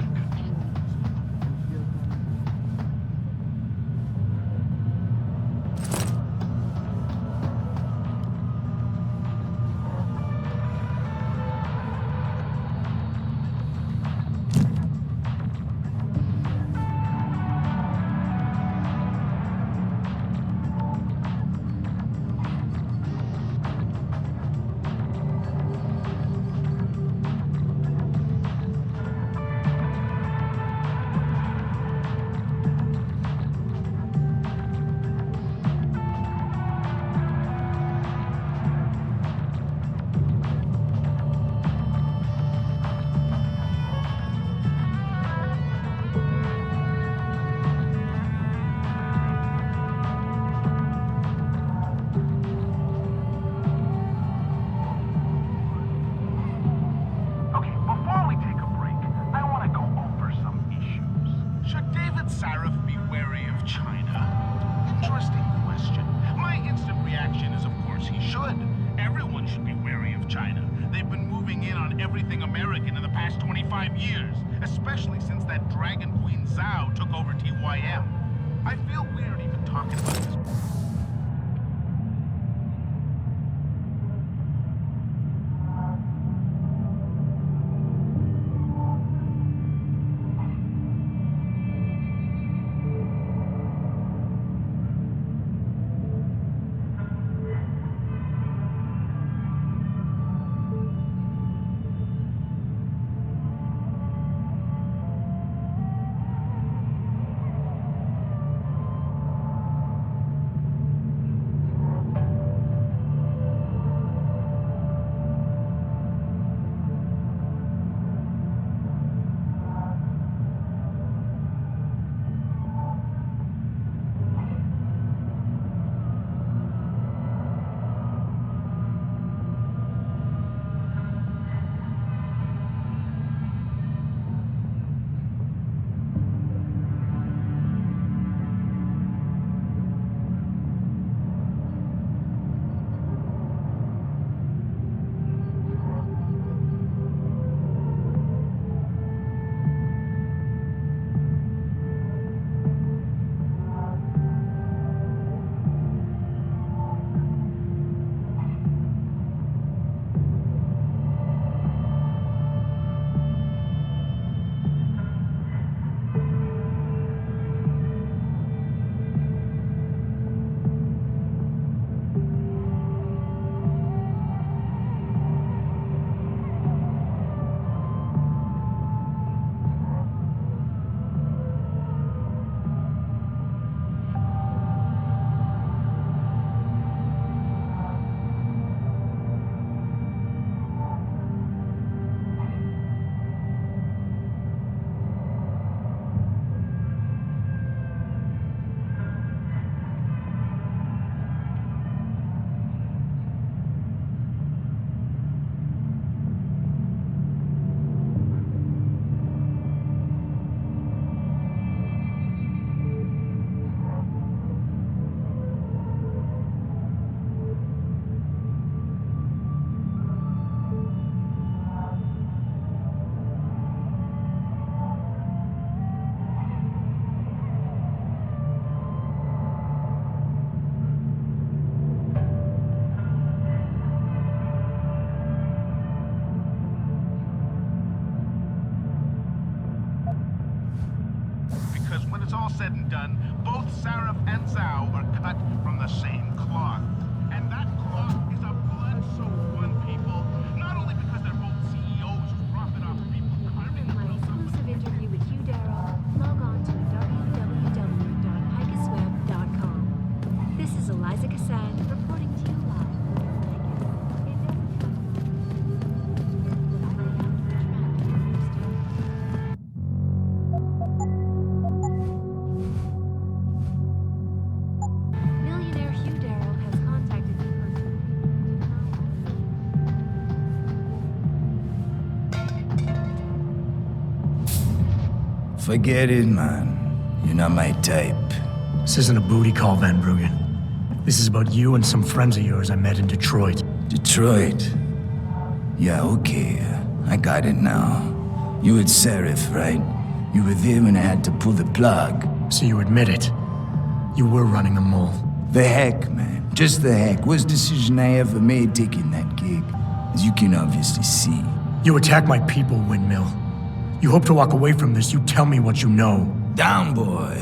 everything American in the past 25 years, especially since that Dragon Queen Zhao took over TYM. I feel weird even talking about this. Said and done, both Sarif and Zhao are cut from the same cloth. And that cloth is a blood-soaked one, people. Not only because they're both CEOs who profit off people carving For my exclusive interview with Hugh Darrow, log on to www.picusweb.com. This is Eliza Cassan reporting to you live. Millionaire Hugh Darrow has contacted me personally. Forget it, man. You're not my type. This isn't a booty call, Van Bruggen. This is about you and some friends of yours I met in Detroit. Detroit? Yeah, okay. I got it now. You with Seraph, right? You were there when I had to pull the plug. So you admit it. You were running a mole. The heck, man. Just the heck. Worst decision I ever made taking that gig. As you can obviously see. You attack my people, Windmill. You hope to walk away from this. You tell me what you know. Down, boy.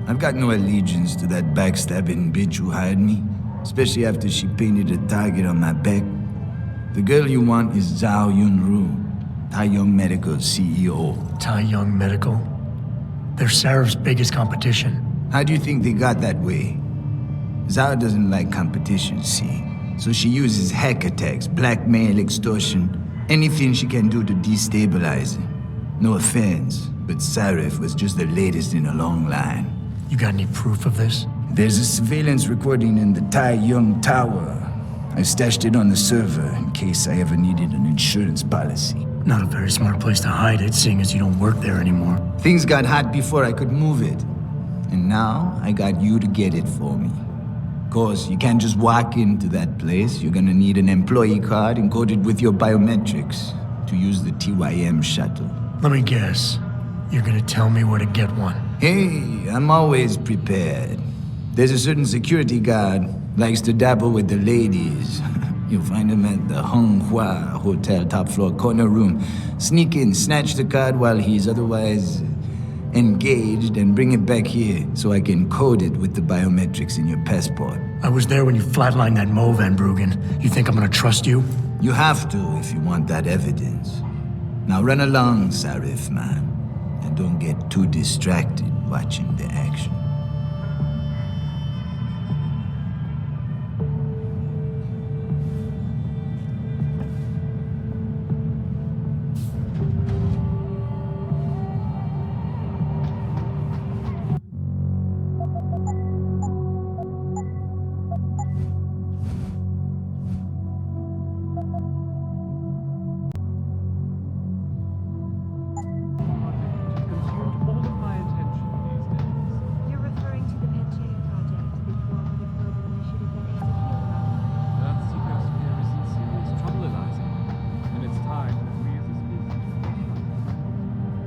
I've got no allegiance to that backstabbing bitch who hired me. Especially after she painted a target on my back. The girl you want is Zhao Yunru, Tai Young Medical's CEO. Tai Young Medical? They're Seraph's biggest competition. How do you think they got that way? Zhao doesn't like competition, see? So she uses hack attacks, blackmail, extortion, anything she can do to destabilize him. No offense, but Seraph was just the latest in a long line. You got any proof of this? There's a surveillance recording in the Tai Young Tower. I stashed it on the server in case I ever needed an insurance policy. Not a very smart place to hide it, seeing as you don't work there anymore. Things got hot before I could move it. And now I got you to get it for me. Of course, you can't just walk into that place. You're gonna need an employee card encoded with your biometrics to use the TYM shuttle. Let me guess. You're gonna tell me where to get one. Hey, I'm always prepared. There's a certain security guard, likes to dabble with the ladies. You'll find him at the Honghua Hotel top floor corner room. Sneak in, snatch the card while he's otherwise engaged, and bring it back here so I can code it with the biometrics in your passport. I was there when you flatlined that Mo, Van Bruggen. You think I'm gonna trust you? You have to if you want that evidence. Now run along, Seraph, man. And don't get too distracted watching the action.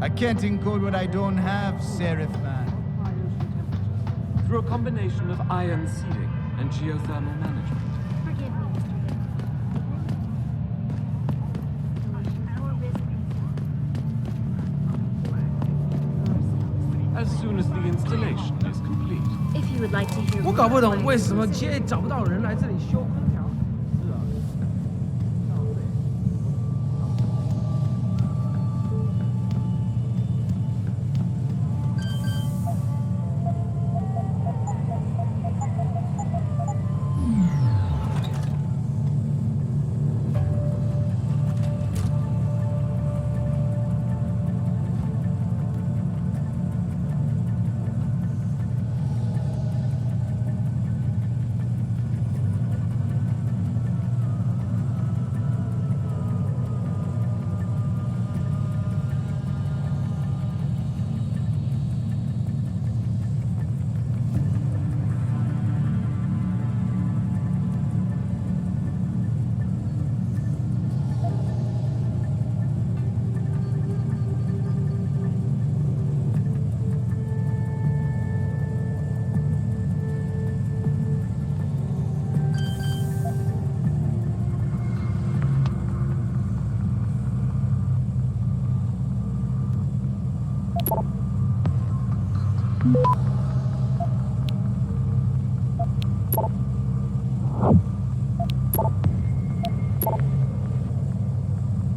I can't encode what I don't have, Seraph, man. Through a combination of ion seeding and geothermal management. Forgive me, Mr. Bell. As soon as the installation is complete. If you would like to hear 我搞不懂为什么街找不到人来这里修空调。是啊。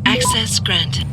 Access granted.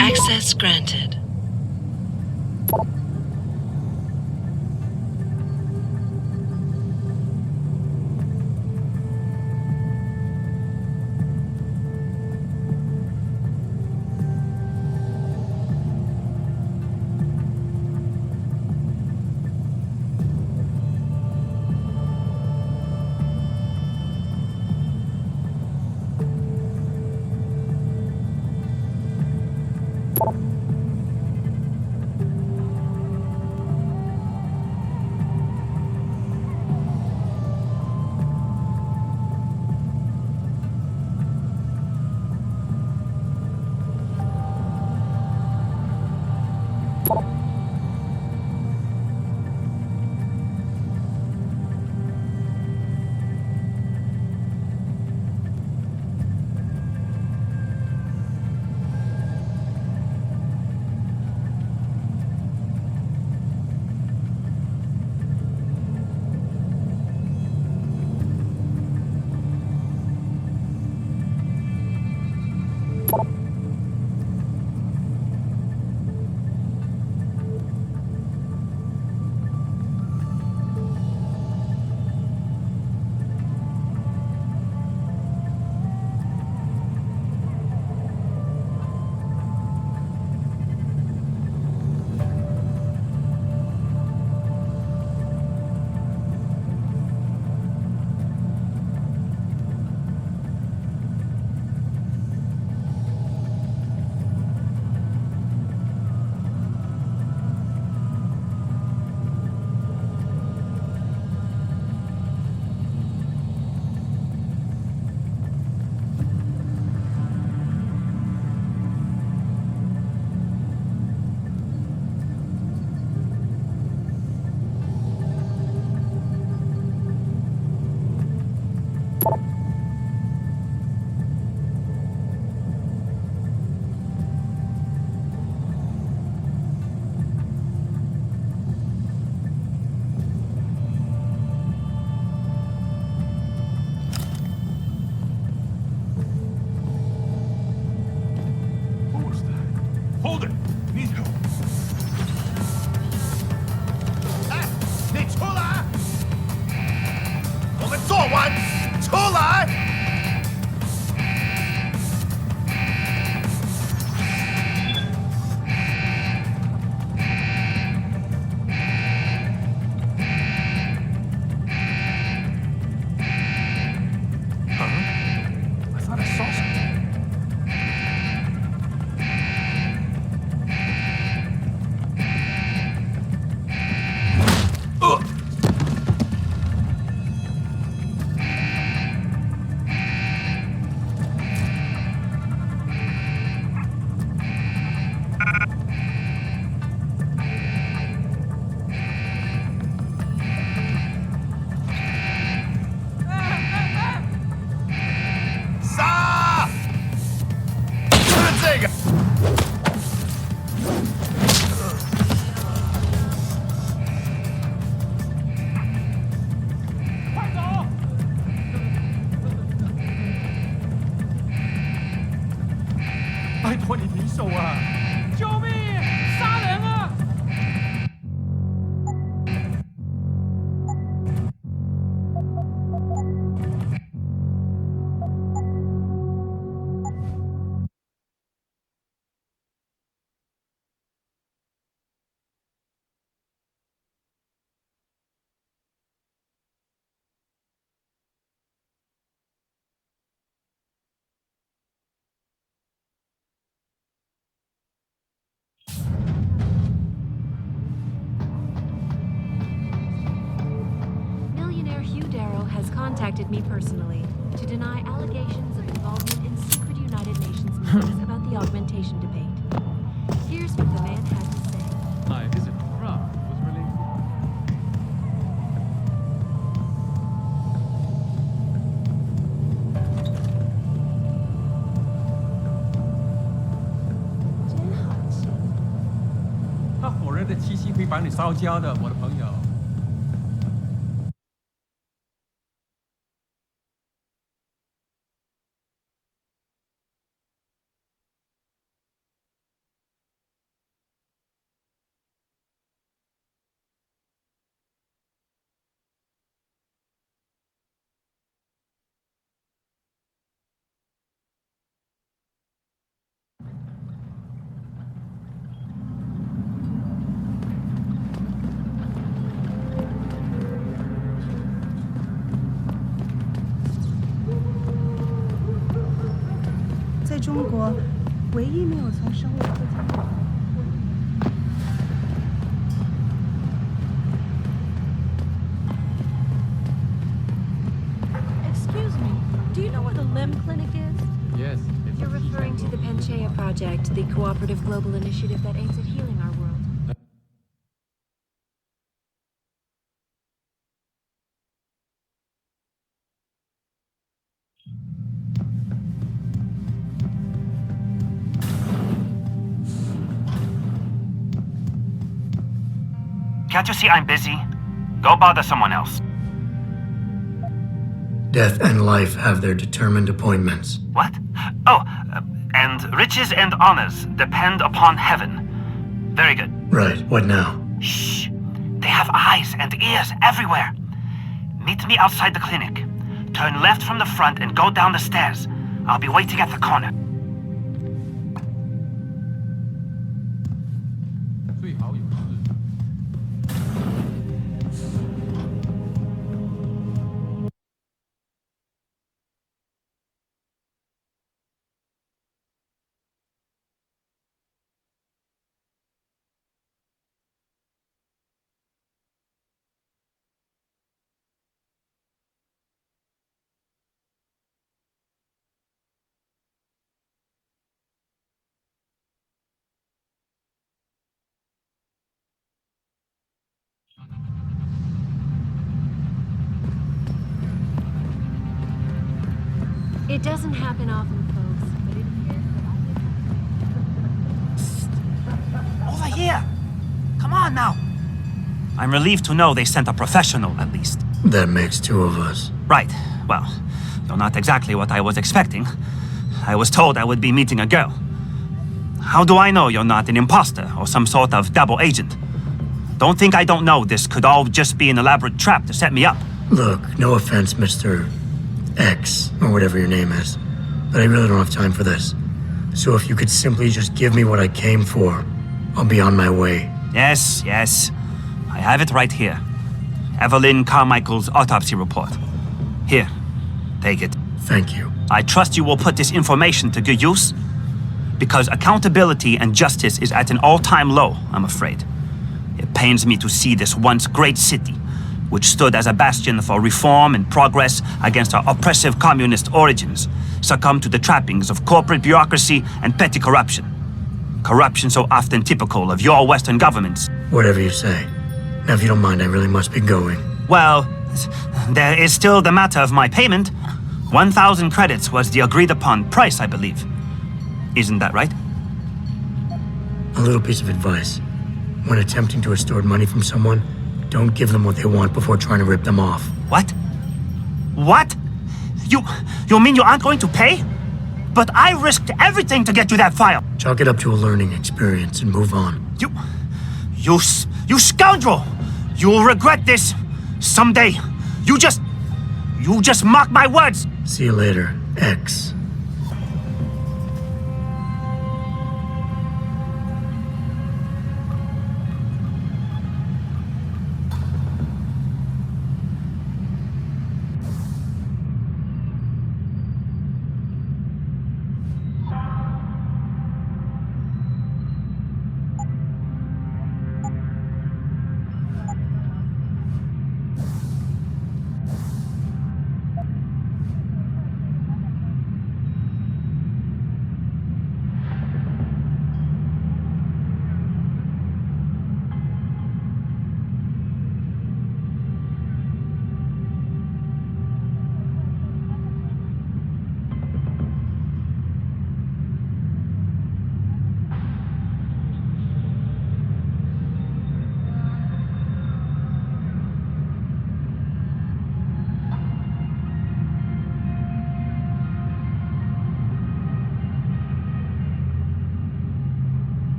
Access granted. Hold it! Need help. 哎，你出来！我们做完，出来！ I thought I saw something. Contacted me personally to deny allegations of involvement in secret United Nations meetings about the augmentation debate. Here's what the man had to say. My visit to Prague was related.他火热的气息会把你烧焦的，我的朋友。中国唯一没有从生物课中获得。Excuse me, do you know where the limb clinic is? Yes. You're referring to the Panchaea Project, the cooperative global initiative that aims at healing our world. Can't you see I'm busy? Go bother someone else. Death and life have their determined appointments. What? Oh, and riches and honors depend upon heaven. Very good. Right, what now? Shh. They have eyes and ears everywhere. Meet me outside the clinic. Turn left from the front and go down the stairs. I'll be waiting at the corner. 最好有事。 It doesn't happen often, folks, but it appears that Over here! Come on now! I'm relieved to know they sent a professional, at least. That makes two of us. Right. Well, you're not exactly what I was expecting. I was told I would be meeting a girl. How do I know you're not an imposter or some sort of double agent? Don't think I don't know this could all just be an elaborate trap to set me up. Look, no offense, Mr. X, or whatever your name is, but I really don't have time for this. So if you could simply just give me what I came for, I'll be on my way. Yes, yes. I have it right here. Evelyn Carmichael's autopsy report. Here, take it. Thank you. I trust you will put this information to good use, because accountability and justice is at an all-time low, I'm afraid. It pains me to see this once great city, which stood as a bastion for reform and progress against our oppressive communist origins, succumb to the trappings of corporate bureaucracy and petty corruption. Corruption so often typical of your Western governments. Whatever you say. Now, if you don't mind, I really must be going. Well, there is still the matter of my payment. 1,000 credits was the agreed-upon price, I believe. Isn't that right? A little piece of advice. When attempting to extort money from someone, don't give them what they want before trying to rip them off. What? What? You mean you aren't going to pay? But I risked everything to get you that file. Chalk it up to a learning experience and move on. You scoundrel! You will regret this someday. You just mock my words. See you later, X.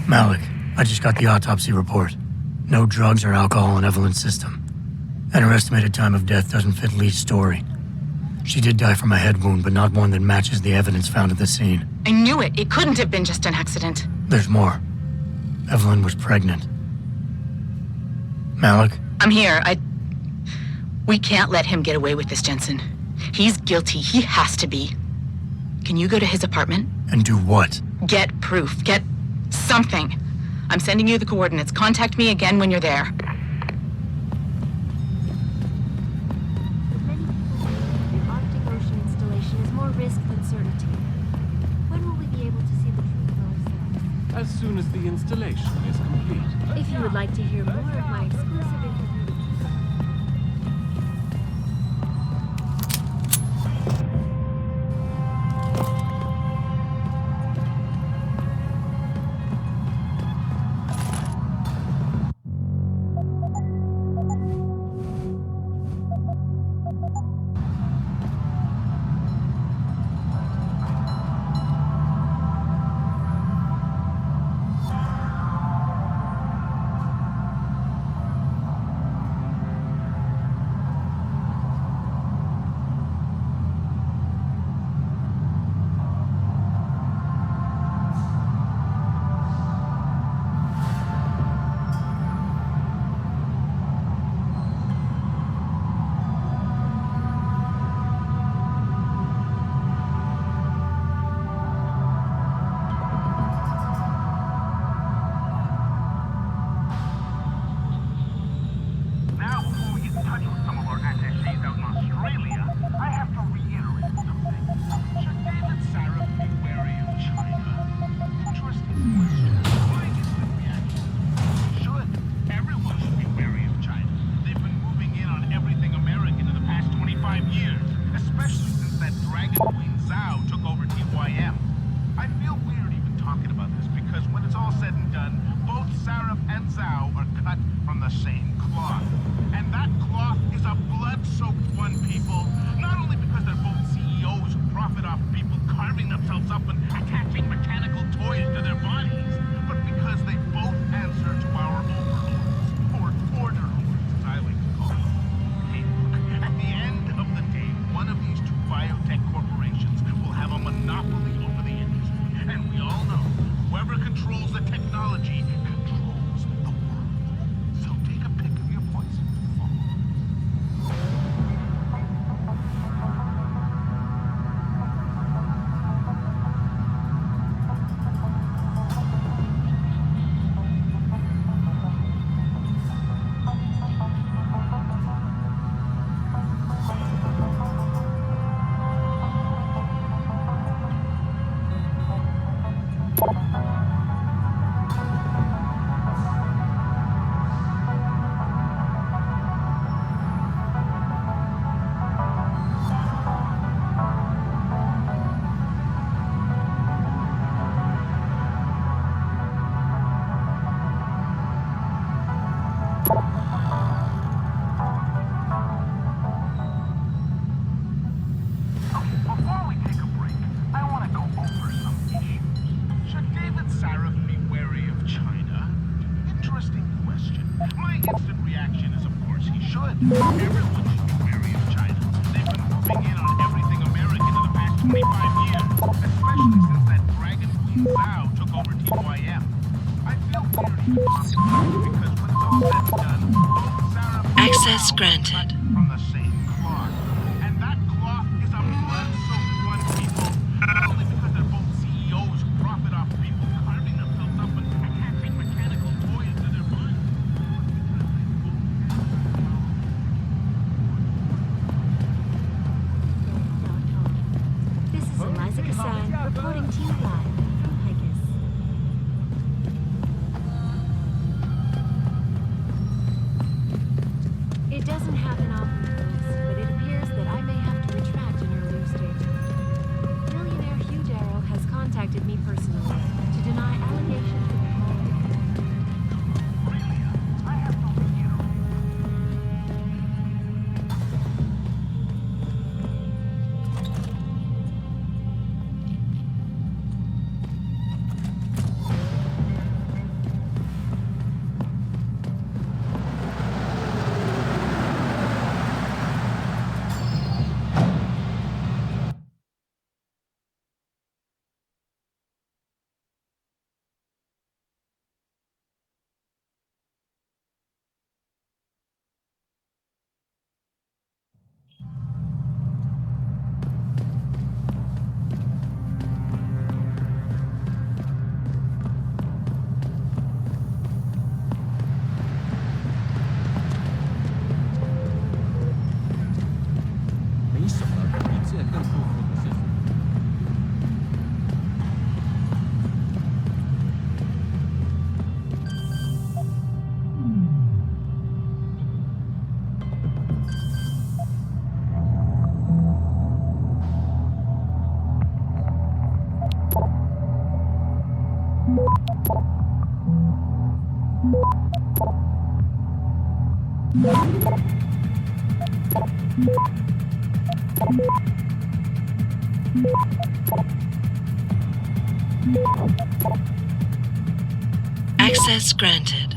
Malik, I just got the autopsy report. No drugs or alcohol in Evelyn's system. And her estimated time of death doesn't fit Lee's story. She did die from a head wound, but not one that matches the evidence found at the scene. I knew it. It couldn't have been just an accident. There's more. Evelyn was pregnant. Malik? I'm here. We can't let him get away with this, Jensen. He's guilty. He has to be. Can you go to his apartment? And do what? Get proof. Get something. I'm sending you the coordinates. Contact me again when you're there. An Arctic Ocean installation is more risk than certainty. When will we be able to see the truth for ourselves? As soon as the installation is complete. If you would like to hear more of my exclusive interview with Now, before we get in touch with some of our attachés out in Australia, I have to reiterate something. Should David Sarah be wary of China? Interesting question. Why is the reaction? Should. Everyone should be wary of China. They've been moving in on everything American in the past 25 years, especially since that Dragon Queen Zhao took over TYM. I feel weird even talking about this because when it's all said and done, both Sarah and Zhao are cut from the same cloth. And that cloth is a blood-soaked one, people. Not only because they're both CEOs who profit off people carving themselves up and attaching mechanical toys to their bodies, but because they both answer to our overlords, or order lords, as I like to call them. Hey, look, at the end of the day, one of these two biotech corporations will have a monopoly over the industry. And we all know, whoever controls the technology controls the world. So take a pick of your poison. Before we take a break, I want to go over some issues. Should David Saraf be wary of China? Interesting question. My instant reaction is, of course, he should. Everyone should be wary of China. They've been moving in on everything American in the past 25 years, especially since that Dragon Queen Zhao took over TYM. I feel weird even talking about it because when it's all said and done, both Saraf Access granted. from the same cloth. And that cloth is a blood-soaked one, people. Not only because they're both CEOs who profit off people carving themselves up and attaching mechanical toys to their bodies. This is Eliza Kassan reporting to you live from Picus. It doesn't happen often, folks, but it appears that I may have to retract an earlier statement. Millionaire Hugh Darrow has contacted me personally to deny allegations of involvement. I have to reiterate. Access granted.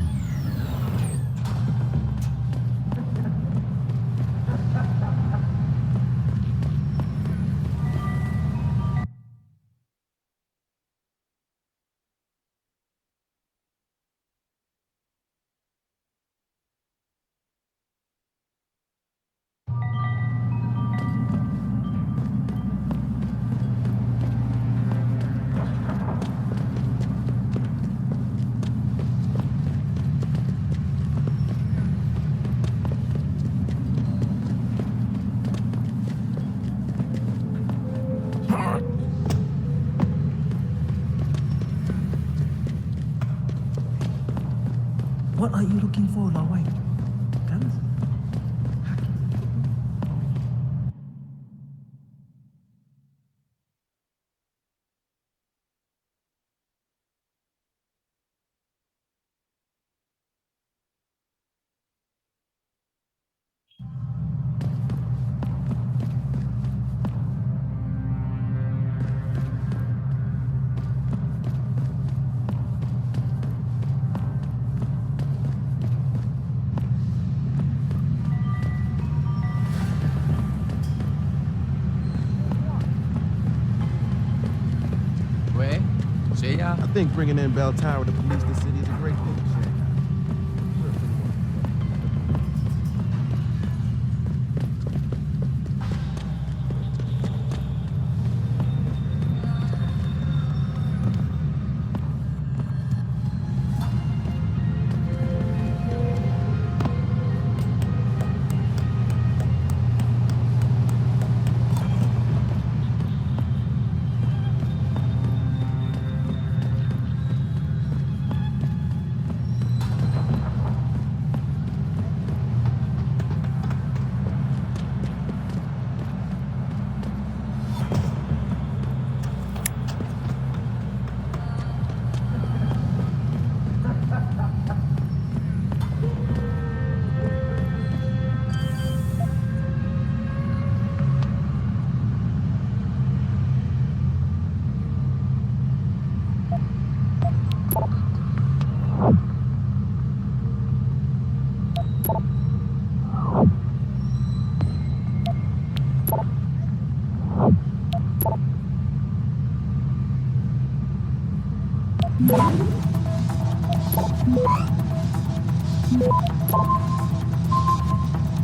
What are you looking for, Lao Wei? Guns? I think bringing in Bell Tower to police the city is a great thing, Shay.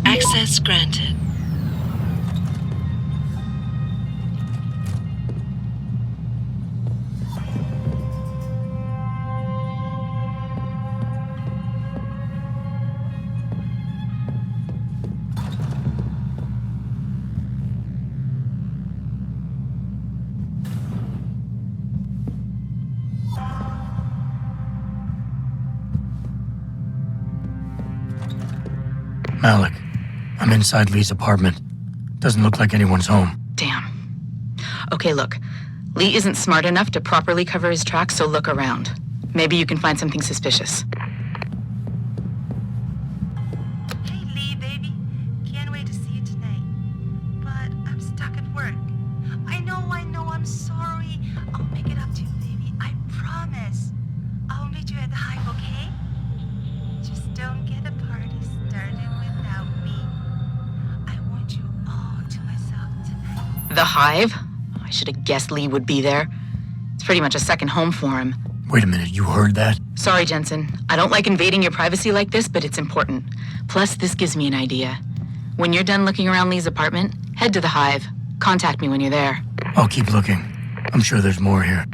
Access granted. Malik, I'm inside Lee's apartment. Doesn't look like anyone's home. Damn. Okay, look. Lee isn't smart enough to properly cover his tracks, so look around. Maybe you can find something suspicious. Hey, Lee, baby. Can't wait to see you tonight. But I'm stuck at work. I know, I'm sorry. I'll make it up to you, baby. I promise. I'll meet you at the Hive, okay? Just don't get the party started without me. I want you all to myself tonight. The Hive? I should have guessed Lee would be there. It's pretty much a second home for him. Wait a minute, you heard that? Sorry, Jensen. I don't like invading your privacy like this, but it's important. Plus, this gives me an idea. When you're done looking around Lee's apartment, head to the Hive. Contact me when you're there. I'll keep looking. I'm sure there's more here.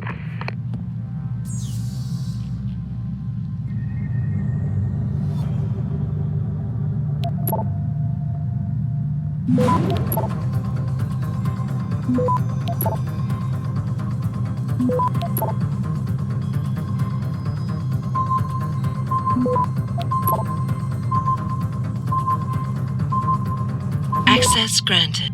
Access granted.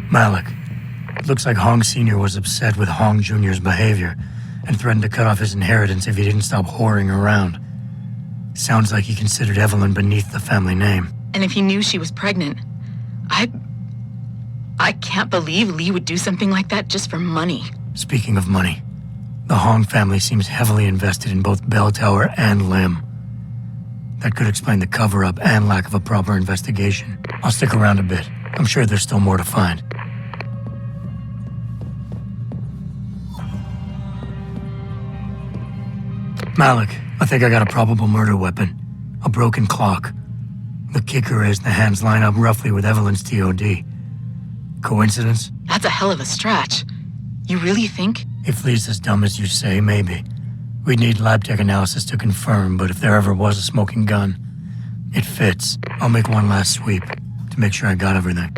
Malik. It looks like Hong Sr. was upset with Hong Jr.'s behavior and threatened to cut off his inheritance if he didn't stop whoring around. Sounds like he considered Evelyn beneath the family name. And if he knew she was pregnant, I can't believe Lee would do something like that just for money. Speaking of money, the Hong family seems heavily invested in both Bell Tower and Lim. That could explain the cover-up and lack of a proper investigation. I'll stick around a bit. I'm sure there's still more to find. Malik, I think I got a probable murder weapon. A broken clock. The kicker is the hands line up roughly with Evelyn's TOD. Coincidence? That's a hell of a stretch. You really think? If Lee's as dumb as you say, maybe. We'd need lab tech analysis to confirm, but if there ever was a smoking gun, it fits. I'll make one last sweep to make sure I got everything.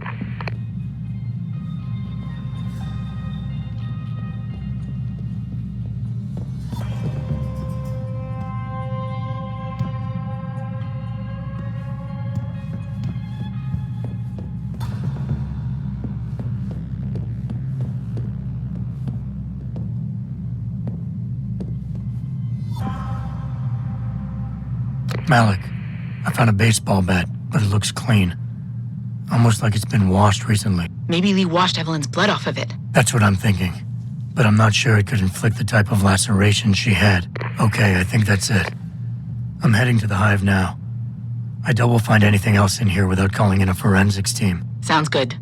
Malik, I found a baseball bat, but it looks clean. Almost like it's been washed recently. Maybe Lee washed Evelyn's blood off of it. That's what I'm thinking. But I'm not sure it could inflict the type of laceration she had. Okay, I think that's it. I'm heading to the hive now. I doubt we'll find anything else in here without calling in a forensics team. Sounds good.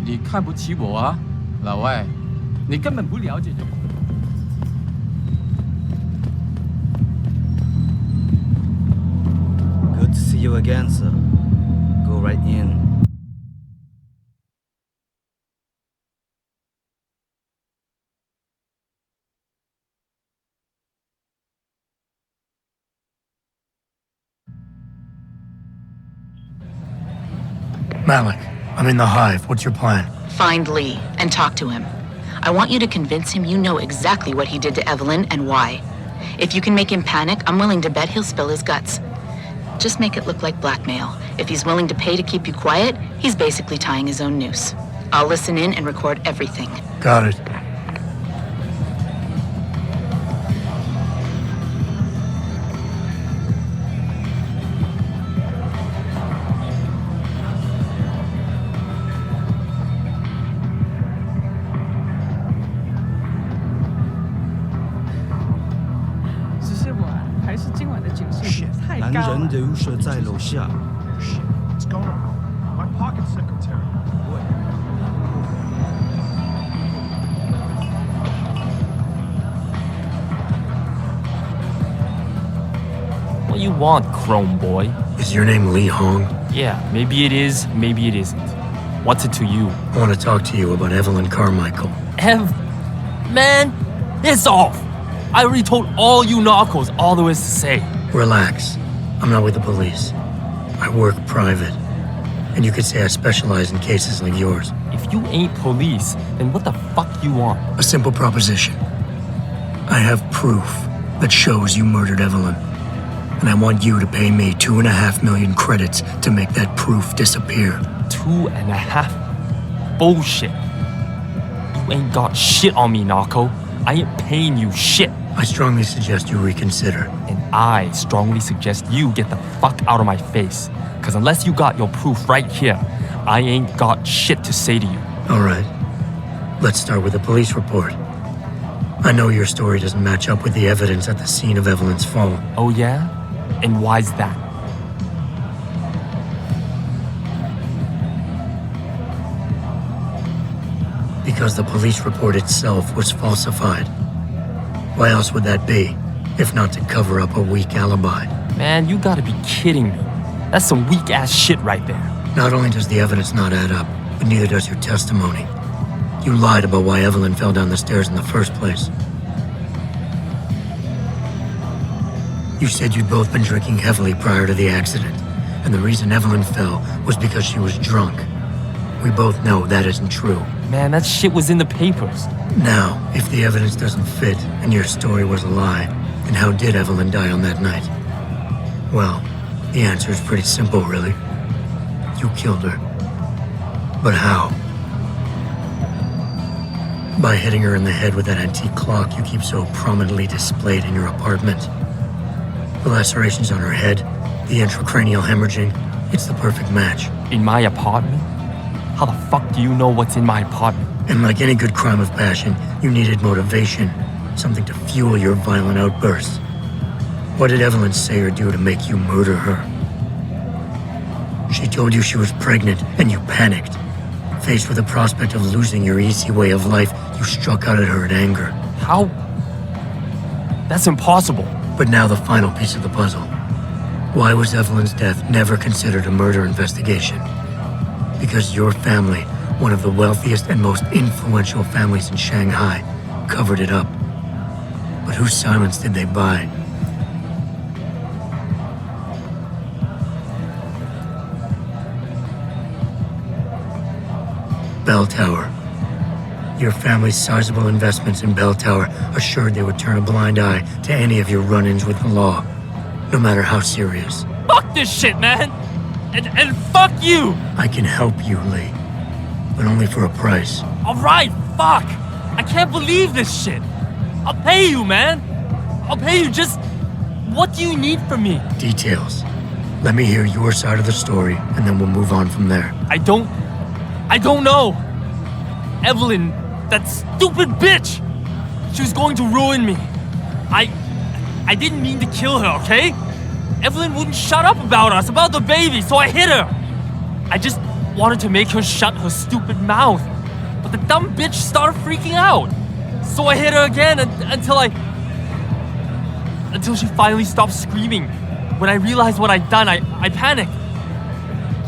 你看不起我啊，老外，你根本不了解就。Good to see you again, sir. Go right in. Malik, I'm in the hive. What's your plan? Find Lee and talk to him. I want you to convince him you know exactly what he did to Evelyn and why. If you can make him panic, I'm willing to bet he'll spill his guts. Just make it look like blackmail. If he's willing to pay to keep you quiet, he's basically tying his own noose. I'll listen in and record everything. Got it. Deus 在楼下。 Shit, what's going on? My pocket secretary. What? What you want, Chrome Boy? Is your name Lee Hong? Yeah, maybe it is, maybe it isn't. What's it to you? I want to talk to you about Evelyn Carmichael. Man, piss off! I already told all you narcos all there is to say. Relax. I'm not with the police. I work private. And you could say I specialize in cases like yours. If you ain't police, then what the fuck you want? A simple proposition. I have proof that shows you murdered Evelyn. And I want you to pay me 2.5 million credits to make that proof disappear. 2.5? Bullshit. You ain't got shit on me, narco. I ain't paying you shit. I strongly suggest you reconsider. And I strongly suggest you get the fuck out of my face. Because unless you got your proof right here, I ain't got shit to say to you. All right. Let's start with the police report. I know your story doesn't match up with the evidence at the scene of Evelyn's fall. Oh yeah? And why's that? Because the police report itself was falsified. Why else would that be, if not to cover up a weak alibi? Man, you gotta be kidding me. That's some weak-ass shit right there. Not only does the evidence not add up, but neither does your testimony. You lied about why Evelyn fell down the stairs in the first place. You said you'd both been drinking heavily prior to the accident, and the reason Evelyn fell was because she was drunk. We both know that isn't true. Man, that shit was in the papers. Now, if the evidence doesn't fit and your story was a lie, then how did Evelyn die on that night? Well, the answer is pretty simple, really. You killed her. But how? By hitting her in the head with that antique clock you keep so prominently displayed in your apartment. The lacerations on her head, the intracranial hemorrhaging, it's the perfect match. In my apartment? How the fuck do you know what's in my apartment? And like any good crime of passion, you needed motivation, something to fuel your violent outbursts. What did Evelyn say or do to make you murder her? She told you she was pregnant, and you panicked. Faced with the prospect of losing your easy way of life, you struck out at her in anger. How? That's impossible. But now the final piece of the puzzle. Why was Evelyn's death never considered a murder investigation? Because your family, one of the wealthiest and most influential families in Shanghai, covered it up. But whose silence did they buy? Bell Tower. Your family's sizable investments in Bell Tower assured they would turn a blind eye to any of your run-ins with the law, no matter how serious. Fuck this shit, man! And fuck you! I can help you, Lee. But only for a price. Alright, fuck! I can't believe this shit! I'll pay you, man! I'll pay you, just... What do you need from me? Details. Let me hear your side of the story, and then we'll move on from there. I don't know! Evelyn, that stupid bitch! She was going to ruin me. I didn't mean to kill her, okay? Evelyn wouldn't shut up about us, about the baby, so I hit her. I just wanted to make her shut her stupid mouth. But the dumb bitch started freaking out. So I hit her again until she finally stopped screaming. When I realized what I'd done, I panicked.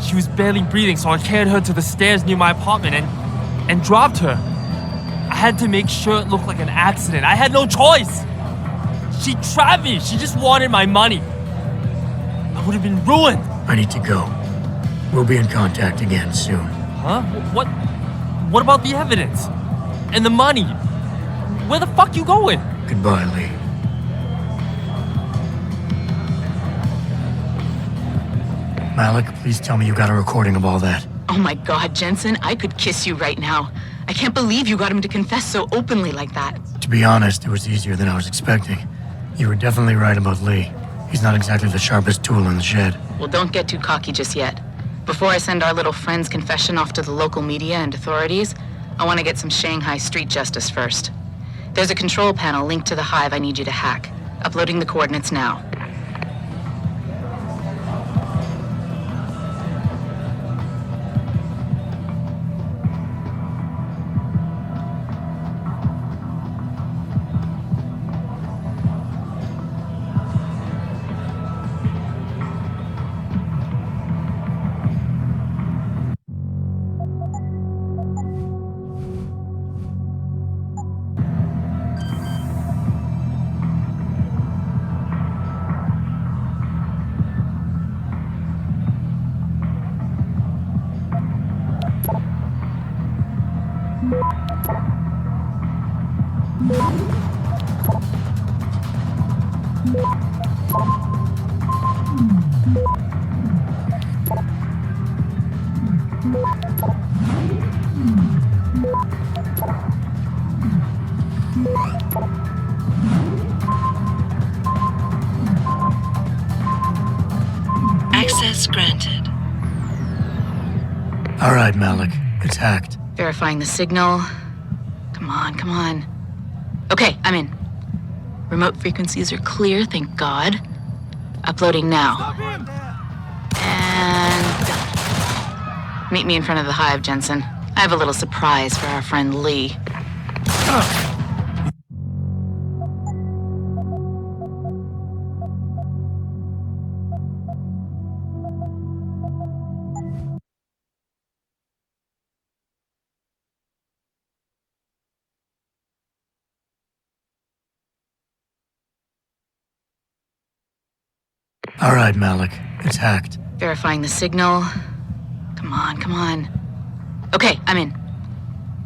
She was barely breathing, so I carried her to the stairs near my apartment and dropped her. I had to make sure it looked like an accident. I had no choice. She trapped me. She just wanted my money. I would have been ruined. I need to go. We'll be in contact again soon. Huh? What about the evidence? And the money? Where the fuck you going? Goodbye, Lee. Malik, please tell me you got a recording of all that. Oh my god, Jensen, I could kiss you right now. I can't believe you got him to confess so openly like that. To be honest, it was easier than I was expecting. You were definitely right about Lee. He's not exactly the sharpest tool in the shed. Well, don't get too cocky just yet. Before I send our little friend's confession off to the local media and authorities, I want to get some Shanghai street justice first. There's a control panel linked to the hive I need you to hack. Uploading the coordinates now. Access granted. All right, Malik. It's hacked. Verifying the signal. Come on, come on. Okay, I'm in. Remote frequencies are clear, thank God. Uploading now. And done. Meet me in front of the hive, Jensen. I have a little surprise for our friend Lee. All right, Malik. It's hacked. Verifying the signal. Come on, come on. Okay, I'm in.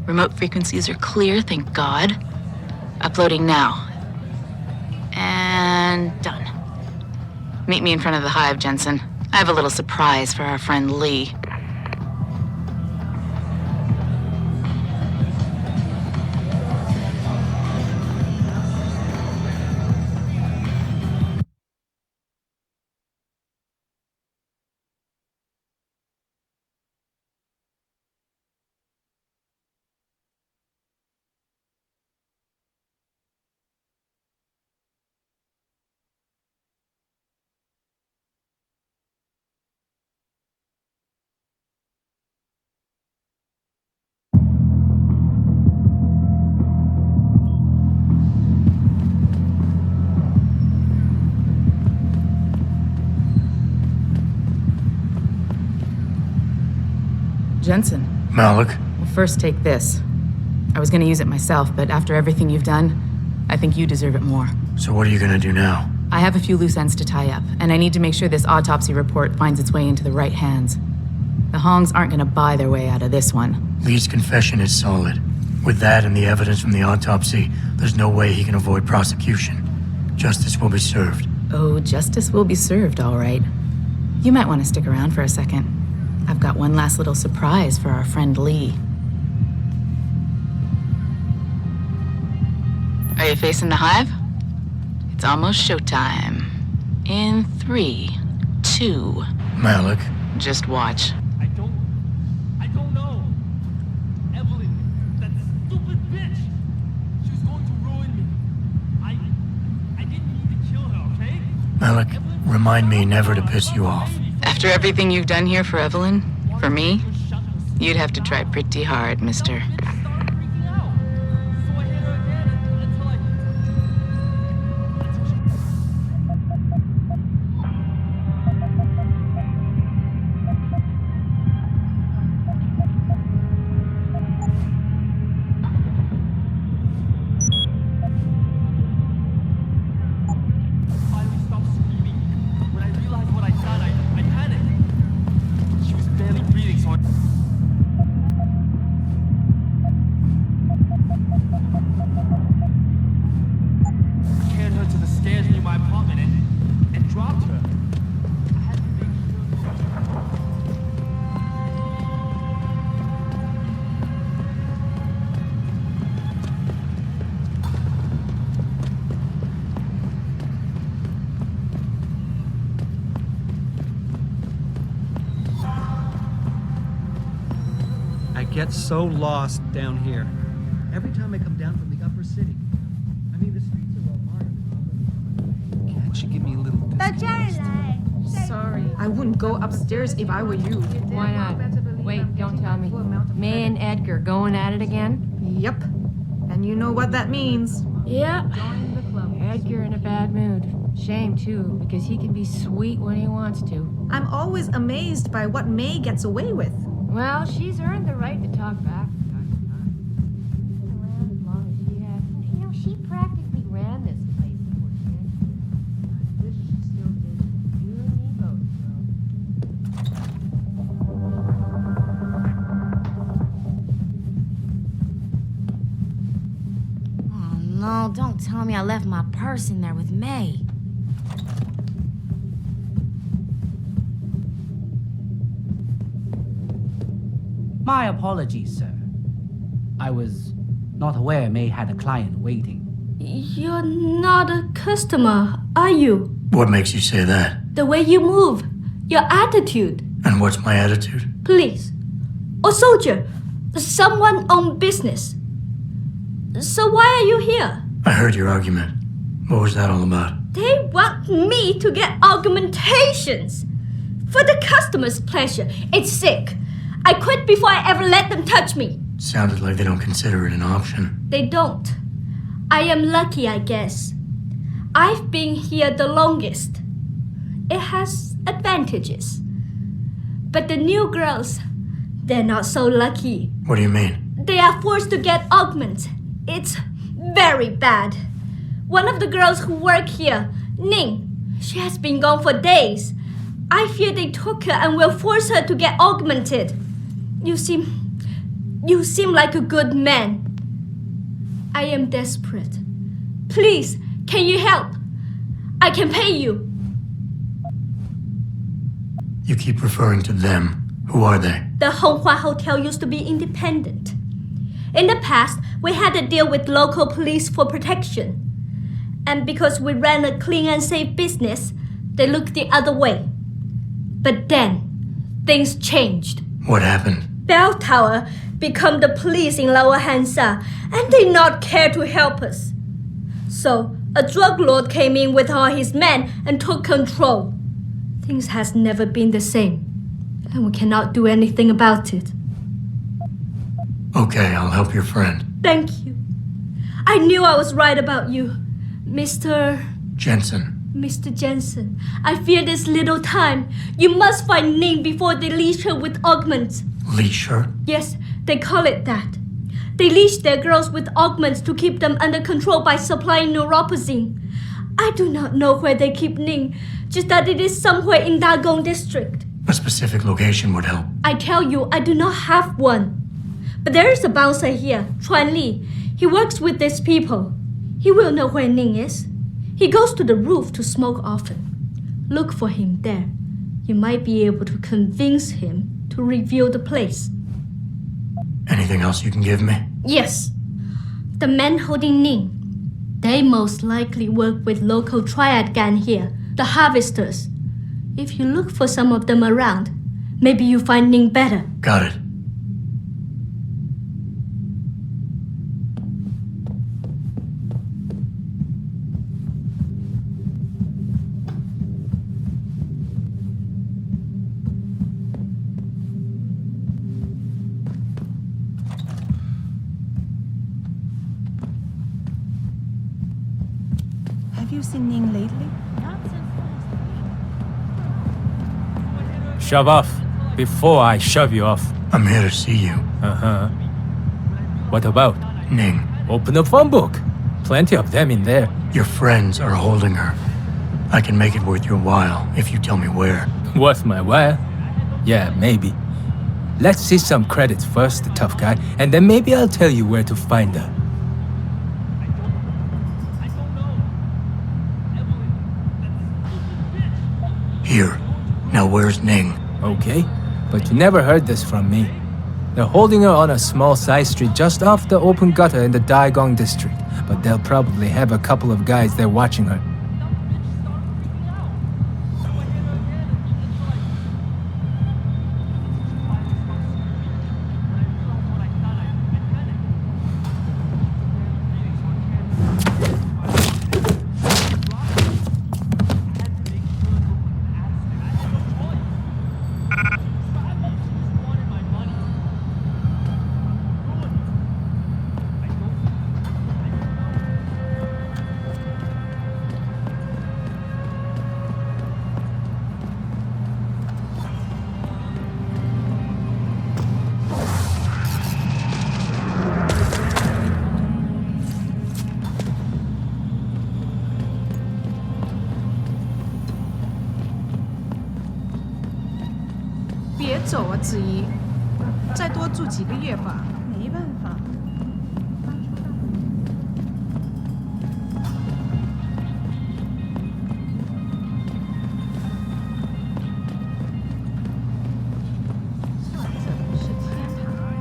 Remote frequencies are clear, thank God. Uploading now. And done. Meet me in front of the hive, Jensen. I have a little surprise for our friend Lee. Jensen. Malik? Well, first take this. I was gonna use it myself, but after everything you've done, I think you deserve it more. So what are you gonna do now? I have a few loose ends to tie up, and I need to make sure this autopsy report finds its way into the right hands. The Hongs aren't gonna buy their way out of this one. Lee's confession is solid. With that and the evidence from the autopsy, there's no way he can avoid prosecution. Justice will be served. Oh, justice will be served, all right. You might want to stick around for a second. I've got one last little surprise for our friend Lee. Are you facing the hive? It's almost showtime. In 3, 2... Malik? Just watch. I don't know. Evelyn, that stupid bitch. She was going to ruin me. I didn't mean to kill her, okay? Malik, remind me never to piss you off. After everything you've done here for Evelyn, for me, you'd have to try pretty hard, mister. I get so lost down here. Every time I come down from the upper city. I mean, the streets are well marked. Can't you give me a little Sorry. I wouldn't go upstairs if I were you. Why not? Wait, don't tell me. May and Edgar going at it again? Yep. And you know what that means. Yeah. Edgar in a bad mood. Shame, too, because he can be sweet when he wants to. I'm always amazed by what May gets away with. Well, she's earned the right to talk back. As long as she has. You know, she practically ran this place before she did. I wish she still did. You and me both, girl. Oh, no, don't tell me I left my purse in there with May. My apologies, sir. I was not aware May had a client waiting. You're not a customer, are you? What makes you say that? The way you move, your attitude. And what's my attitude? Police. Or soldier. Someone on business. So why are you here? I heard your argument. What was that all about? They want me to get augmentations. For the customer's pleasure. It's sick. I quit before I ever let them touch me. Sounded like they don't consider it an option. They don't. I am lucky, I guess. I've been here the longest. It has advantages. But the new girls, they're not so lucky. What do you mean? They are forced to get augments. It's very bad. One of the girls who work here, Ning, she has been gone for days. I fear they took her and will force her to get augmented. You seem like a good man. I am desperate. Please, can you help? I can pay you. You keep referring to them. Who are they? The Honghua Hotel used to be independent. In the past, we had a deal with local police for protection. And because we ran a clean and safe business, they looked the other way. But then, things changed. What happened? Bell Tower become the police in Lower Hansa, and they not care to help us. So, a drug lord came in with all his men and took control. Things has never been the same, and we cannot do anything about it. Okay, I'll help your friend. Thank you. I knew I was right about you, Mr. Jensen. Mr. Jensen. I fear this little time. You must find Ning before they leash her with augments. Leash her? Yes, they call it that. They leash their girls with augments to keep them under control by supplying neuropozyne. I do not know where they keep Ning, just that it is somewhere in Dagong district. A specific location would help. I tell you, I do not have one. But there is a bouncer here, Chuan Li. He works with these people. He will know where Ning is. He goes to the roof to smoke often. Look for him there. You might be able to convince him to reveal the place. Anything else you can give me? Yes. The men holding Ning. They most likely work with local triad gang here, the Harvesters. If you look for some of them around, maybe you find Ning better. Got it. Have you seen Ning lately? Shove off before I shove you off. I'm here to see you. Uh-huh. What about? Ning. Open the phone book. Plenty of them in there. Your friends are holding her. I can make it worth your while if you tell me where. Worth my while? Yeah, maybe. Let's see some credits first, the tough guy, and then maybe I'll tell you where to find her. Here. Now where's Ning? Okay, but you never heard this from me. They're holding her on a small side street just off the open gutter in the Daigong district, but they'll probably have a couple of guys there watching her.别走啊，子怡，再多住几个月吧。没办法。这不是天堂。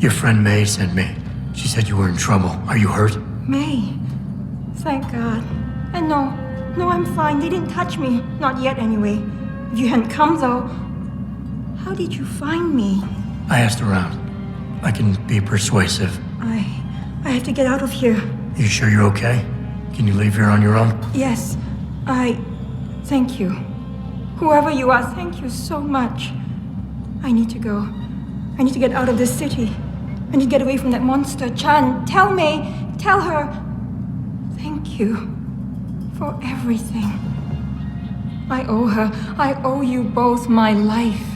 Your friend May sent me. She said you were in trouble. Are you hurt? May. Thank God. And no, I'm fine. They didn't touch me. Not yet, anyway. If you hadn't come, though, how did you find me? I asked around. I can be persuasive. I have to get out of here. You sure you're okay? Can you leave here on your own? Yes, thank you. Whoever you are, thank you so much. I need to go. I need to get out of this city. I need to get away from that monster, Chan. Tell May, tell her. Thank you for everything. I owe her. I owe you both my life.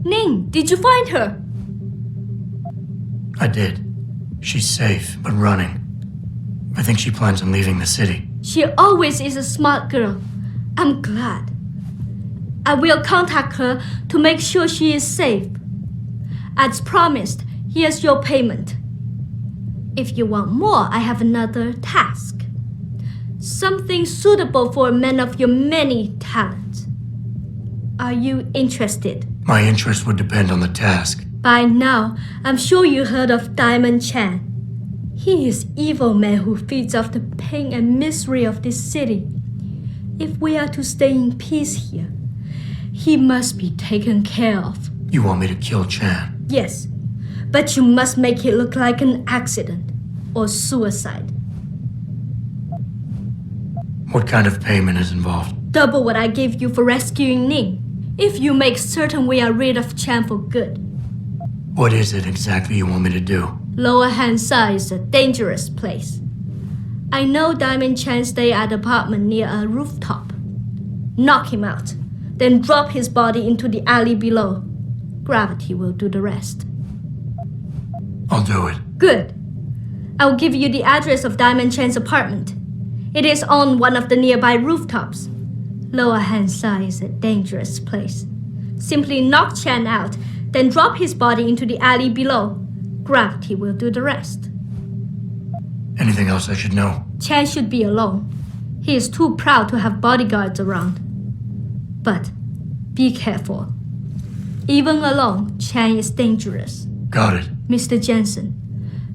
Ning, did you find her? I did. She's safe, but running. I think she plans on leaving the city. She always is a smart girl. I'm glad. I will contact her to make sure she is safe. As promised, here's your payment. If you want more, I have another task. Something suitable for a man of your many talents. Are you interested? My interest would depend on the task. By now, I'm sure you heard of Diamond Chan. He is evil man who feeds off the pain and misery of this city. If we are to stay in peace here, he must be taken care of. You want me to kill Chan? Yes, but you must make it look like an accident or suicide. What kind of payment is involved? Double what I gave you for rescuing Ning, if you make certain we are rid of Chan for good. What is it exactly you want me to do? Lower Hansa is a dangerous place. I know Diamond Chan stay at an apartment near a rooftop. Knock him out, then drop his body into the alley below. Gravity will do the rest. I'll do it. Good. I'll give you the address of Diamond Chan's apartment. It is on one of the nearby rooftops. Lower Hansa is a dangerous place. Simply knock Chan out, then drop his body into the alley below. Gravity will do the rest. Anything else I should know? Chan should be alone. He is too proud to have bodyguards around. But be careful. Even alone, Chan is dangerous. Got it. Mr. Jensen,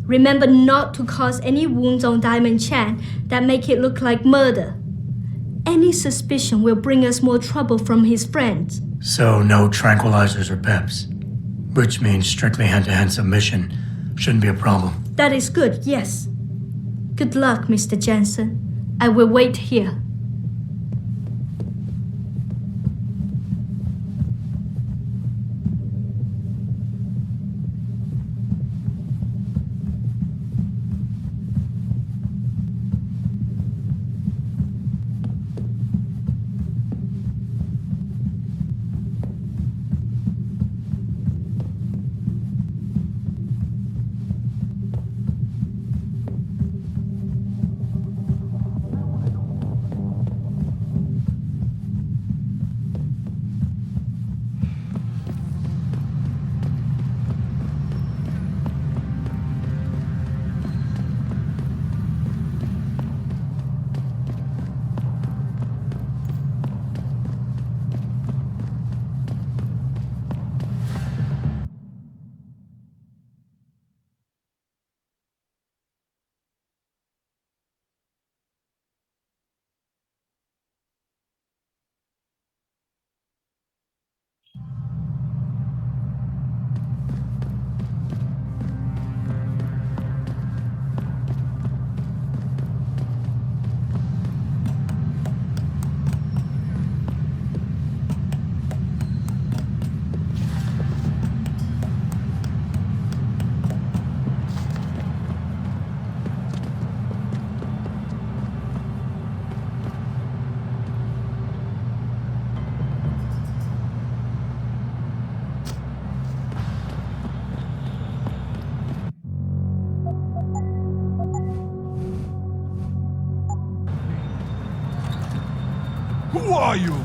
remember not to cause any wounds on Diamond Chan that make it look like murder. Any suspicion will bring us more trouble from his friends. So no tranquilizers or peps. Which means strictly hand-to-hand submission shouldn't be a problem. That is good, yes. Good luck, Mr. Jensen. I will wait here. Who are you?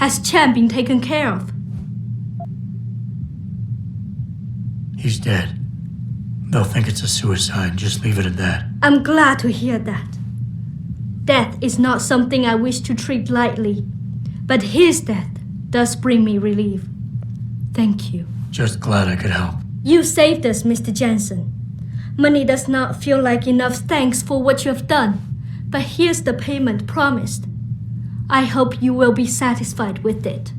Has Chan been taken care of? He's dead. They'll think it's a suicide. Just leave it at that. I'm glad to hear that. Death is not something I wish to treat lightly, but his death does bring me relief. Thank you. Just glad I could help. You saved us, Mr. Jensen. Money does not feel like enough thanks for what you have done, but here's the payment promised. I hope you will be satisfied with it.